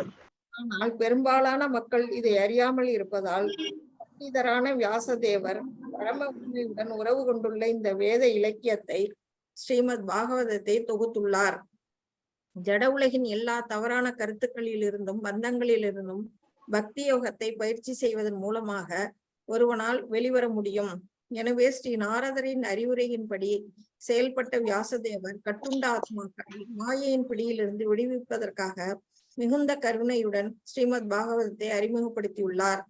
ஆனால் பெரும்பாலான மக்கள் இதை அறியாமல் இருப்பதால் பண்டிதரான வியாசதேவர் பரம உண்மையுடன் உறவு கொண்டுள்ள இந்த வேத இலக்கியத்தை ஸ்ரீமத் பாகவதத்தை தொகுத்துள்ளார். ஜட உலகின் எல்லா தவறான கருத்துக்களிலிருந்தும் பந்தங்களிலிருந்தும் பக்தி யோகத்தை பயிற்சி செய்வதன் மூலமாக ஒருவனால் வெளிவர முடியும். எனவே ஸ்ரீ நாரதரின் அறிவுரையின்படி செயல்பட்ட வியாசதேவர் கட்டுண்ட ஆத்மாக்களை மாயையின் பிடியிலிருந்து விடுவிப்பதற்காக மிகுந்த கருணையுடன் ஸ்ரீமத் பாகவதத்தை அறிமுகப்படுத்தியுள்ளார்.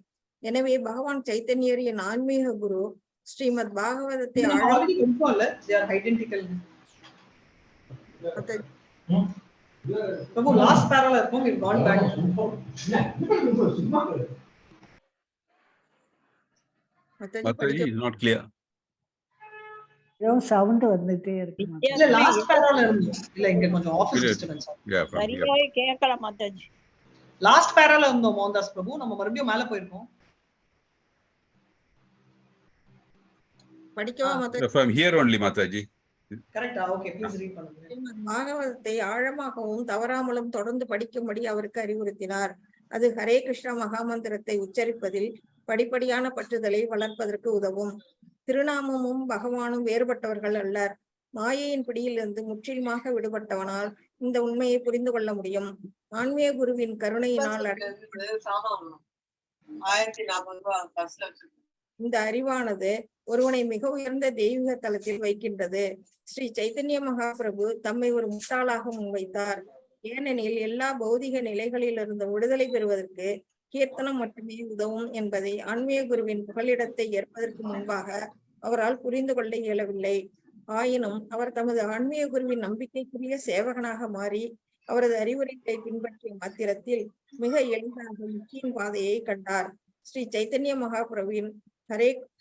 எனவே பகவான் சைத்தன்யரின் ஆன்மீக குரு ஸ்ரீமத் பாகவதத்தை ஏதோ சவுண்ட் வந்துட்டே இருக்கு இல்ல வித்தியாசமே லாஸ்ட் பேரால இருந்து இல்ல இங்க கொஞ்சம் office disturbance. Yeah, from here. சரியாவே கேட்கல மாதாஜி. லாஸ்ட் பேரால இருந்தோம் மோகன்தாஸ் பிரபு, நம்ம மறுபடியும் மேல போயிருக்கோம். படிக்கவா Mataji? From here only, Mathaji. கரெக்ட்டா? ஓகே, ப்ளீஸ் ரீட் பண்ணுங்க. பாகவதத்தை ஆழமாகவும் தவறாமலும் தொடர்ந்து படிக்கும்படி அவருக்கு அறிவுறுத்தினார். அது ஹரே கிருஷ்ணா மகாமந்திரத்தை உச்சரிப்பதில் படிப்படியான பற்றுதலை வளர்ப்பதற்கு உதவும். திருநாமமும் பகவானும் வேறுபட்டவர்கள் அல்லர். மாயையின் பிடியிலிருந்து முற்றிலுமாக விடுபட்டவனால் இந்த உண்மையை புரிந்து கொள்ள முடியும். ஆன்மீக குருவின் கருணையினால் இந்த அறிவானது ஒருவனை மிக உயர்ந்த தெய்வீக தலத்தில் வைக்கின்றது. ஸ்ரீ சைத்தன்ய மகாபிரபு தம்மை ஒரு முட்டாளாக முன்வைத்தார். ஏனெனில் எல்லா பௌதிக நிலைகளிலிருந்து விடுதலை பெறுவதற்கு கீர்த்தனம் மட்டுமே உதவும் என்பதை ஆன்மீக குருவின் புகலிடத்தை ஏற்பதற்கு முன்பாக அவரால் புரிந்து கொள்ள இயலவில்லை. ஆயினும் அவர் தமது ஆன்மீக குருவின் நம்பிக்கைக்குரிய சேவகனாக மாறி அவரது அறிவுரைகளை பின்பற்றிய மாத்திரத்தில் மிக எளிதாக முக்கிய பாதையை கண்டார். ஸ்ரீ சைத்தன்ய மகாபிரபுவின்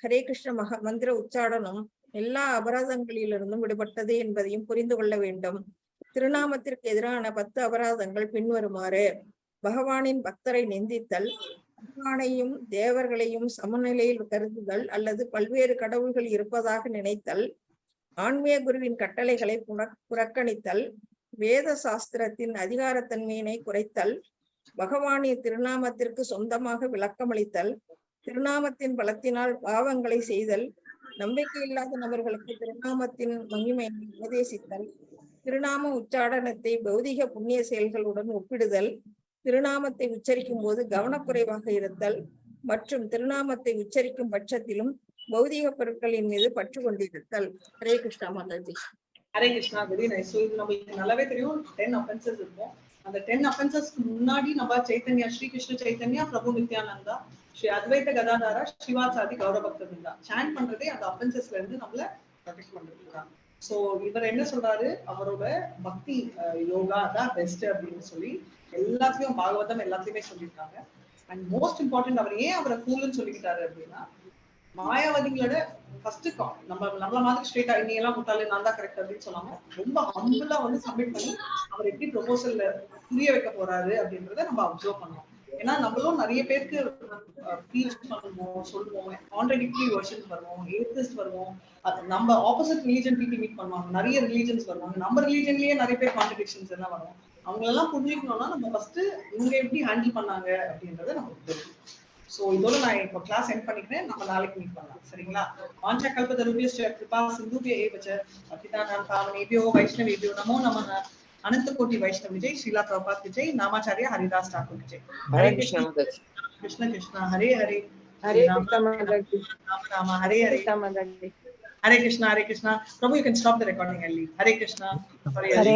ஹரே கிருஷ்ண மந்திர உச்சாடனம் எல்லா அபராதங்களிலிருந்தும் விடுபட்டது என்பதையும் புரிந்து கொள்ள வேண்டும். திருநாமத்திற்கு எதிரான 10 அபராதங்கள் பின்வருமாறு: பகவானின் பக்தரை நிந்தித்தல், பகவானையும் தேவர்களையும் சமநிலையில் கருதுதல் அல்லது பல்வேறு கடவுள்கள் இருப்பதாக நினைத்தல், ஆன்மீக குருவின் கட்டளைகளை புறக்கணித்தல், வேத சாஸ்திரத்தின் அதிகாரத்தன்மையினை குறைத்தல், பகவானின் திருநாமத்திற்கு சொந்தமாக விளக்கமளித்தல், திருநாமத்தின் பலத்தினால் பாவங்களை செய்தல், நம்பிக்கை இல்லாத நபர்களுக்கு திருநாமத்தின் மகிமையை உபதேசித்தல், திருநாம உச்சாடனத்தை பௌதிக புண்ணிய செயல்களுடன் ஒப்பிடுதல், திருநாமத்தை உச்சரிக்கும் போது கவனக்குறைவாக இருத்தல் மற்றும் திருநாமத்தை உச்சரிக்கும் பட்சத்திலும் பௌதிக பொருட்களின் மீது பற்று கொண்டிருத்தல். ஹரே கிருஷ்ணா மாதாஜி. Hare Krishna, very nice. இது நமக்கு நல்லாவே தெரியும் 10 offenses இருக்கும். அந்த 10 offensesக்கு முன்னாடி நம்ம சைத்தன்யா, ஸ்ரீ கிருஷ்ண சைத்தன்யா, பிரபு நித்யானந்தா, ஸ்ரீ அத்வைத கதாதாரா, சிவாச்சாரி, கௌரவ பக்தவிருந்தா சாண்ட் பண்றதே அந்த offensesல இருந்து நம்மள ப்ரொடெக்ட் பண்றதுதான். சோ இவர் என்ன சொல்றாரு, அவரோட பக்தி யோகா தான் பெஸ்ட் அப்படின்னு சொல்லி எல்லாத்தையும் பாகவதம் எல்லாத்தையுமே சொல்லியிருக்காங்க. அண்ட் மோஸ்ட் இம்பார்ட்டன்ட், அவர் ஏன் அவரை கூல்னு சொல்லிக்கிட்டாரு அப்படின்னா, மாயாவதிகளோட ஃபர்ஸ்ட் நம்மள மாதிரி ஸ்ட்ரெயிட்டா நீ எல்லாம் முட்டாளு நான் தான் கரெக்ட் அப்படின்னு சொல்லாம ரொம்ப ஹம்பிளா வந்து சப்மிட் பண்ணி அவர் எப்படி ப்ரொபோசல்ல புரிய வைக்க போறாரு அப்படின்றத நம்ம அப்சர்வ் பண்ணோம். ஏன்னா நம்மளும் நிறைய பேருக்கு ஃபீல் பண்ணுவோம், சொல்லுவோம், கான்ட்ரடிக்டரி வெர்ஷன்ஸ் வருவோம், ஏத்திஸ்ட் வருவோம், நம்ம ஆப்போசிட் ரிலீஜன் பீப்புள் மீட் பண்ணுவாங்க, நிறைய ரிலீஜன்ஸ் வருவாங்க, நம்ம ரிலீஜன்லயே நிறைய பேர் கான்ட்ரடிக்ஷன்ஸ் எல்லாம் வரும். அவங்களெல்லாம் புரிஞ்சுக்கணும்னா நம்ம ஃபர்ஸ்ட் இவங்க எப்படி ஹேண்டில் பண்ணாங்க அப்படின்றத நமக்கு தெரியும். சோ இதோட நான் இப்போ கிளாஸ் எண்ட் பண்ணிக்கிறேன். நம்ம நாளைக்கு மீட் பண்ணலாம், சரிங்களா? வாஞ்சா கல்பதருபியஸ்ச கிருபா சிந்துபிய ஏவச பतितानां पावनेभ्यो वैष्णवेभ्यो नमो नमः. अनंत कोटि वैष्णव विजय, श्रीला प्रभुपाद विजय, नामाचार्य हरिदास ठाकुर विजय. हरे कृष्ण माताजी. कृष्ण कृष्ण हरे हरे, हरे कृष्ण माताजी. राम राम हरे हरे, माताजी. हरे कृष्ण हरे कृष्ण. प्रभु, you can stop the recording, Ali. Hare Krishna, Hare Hare.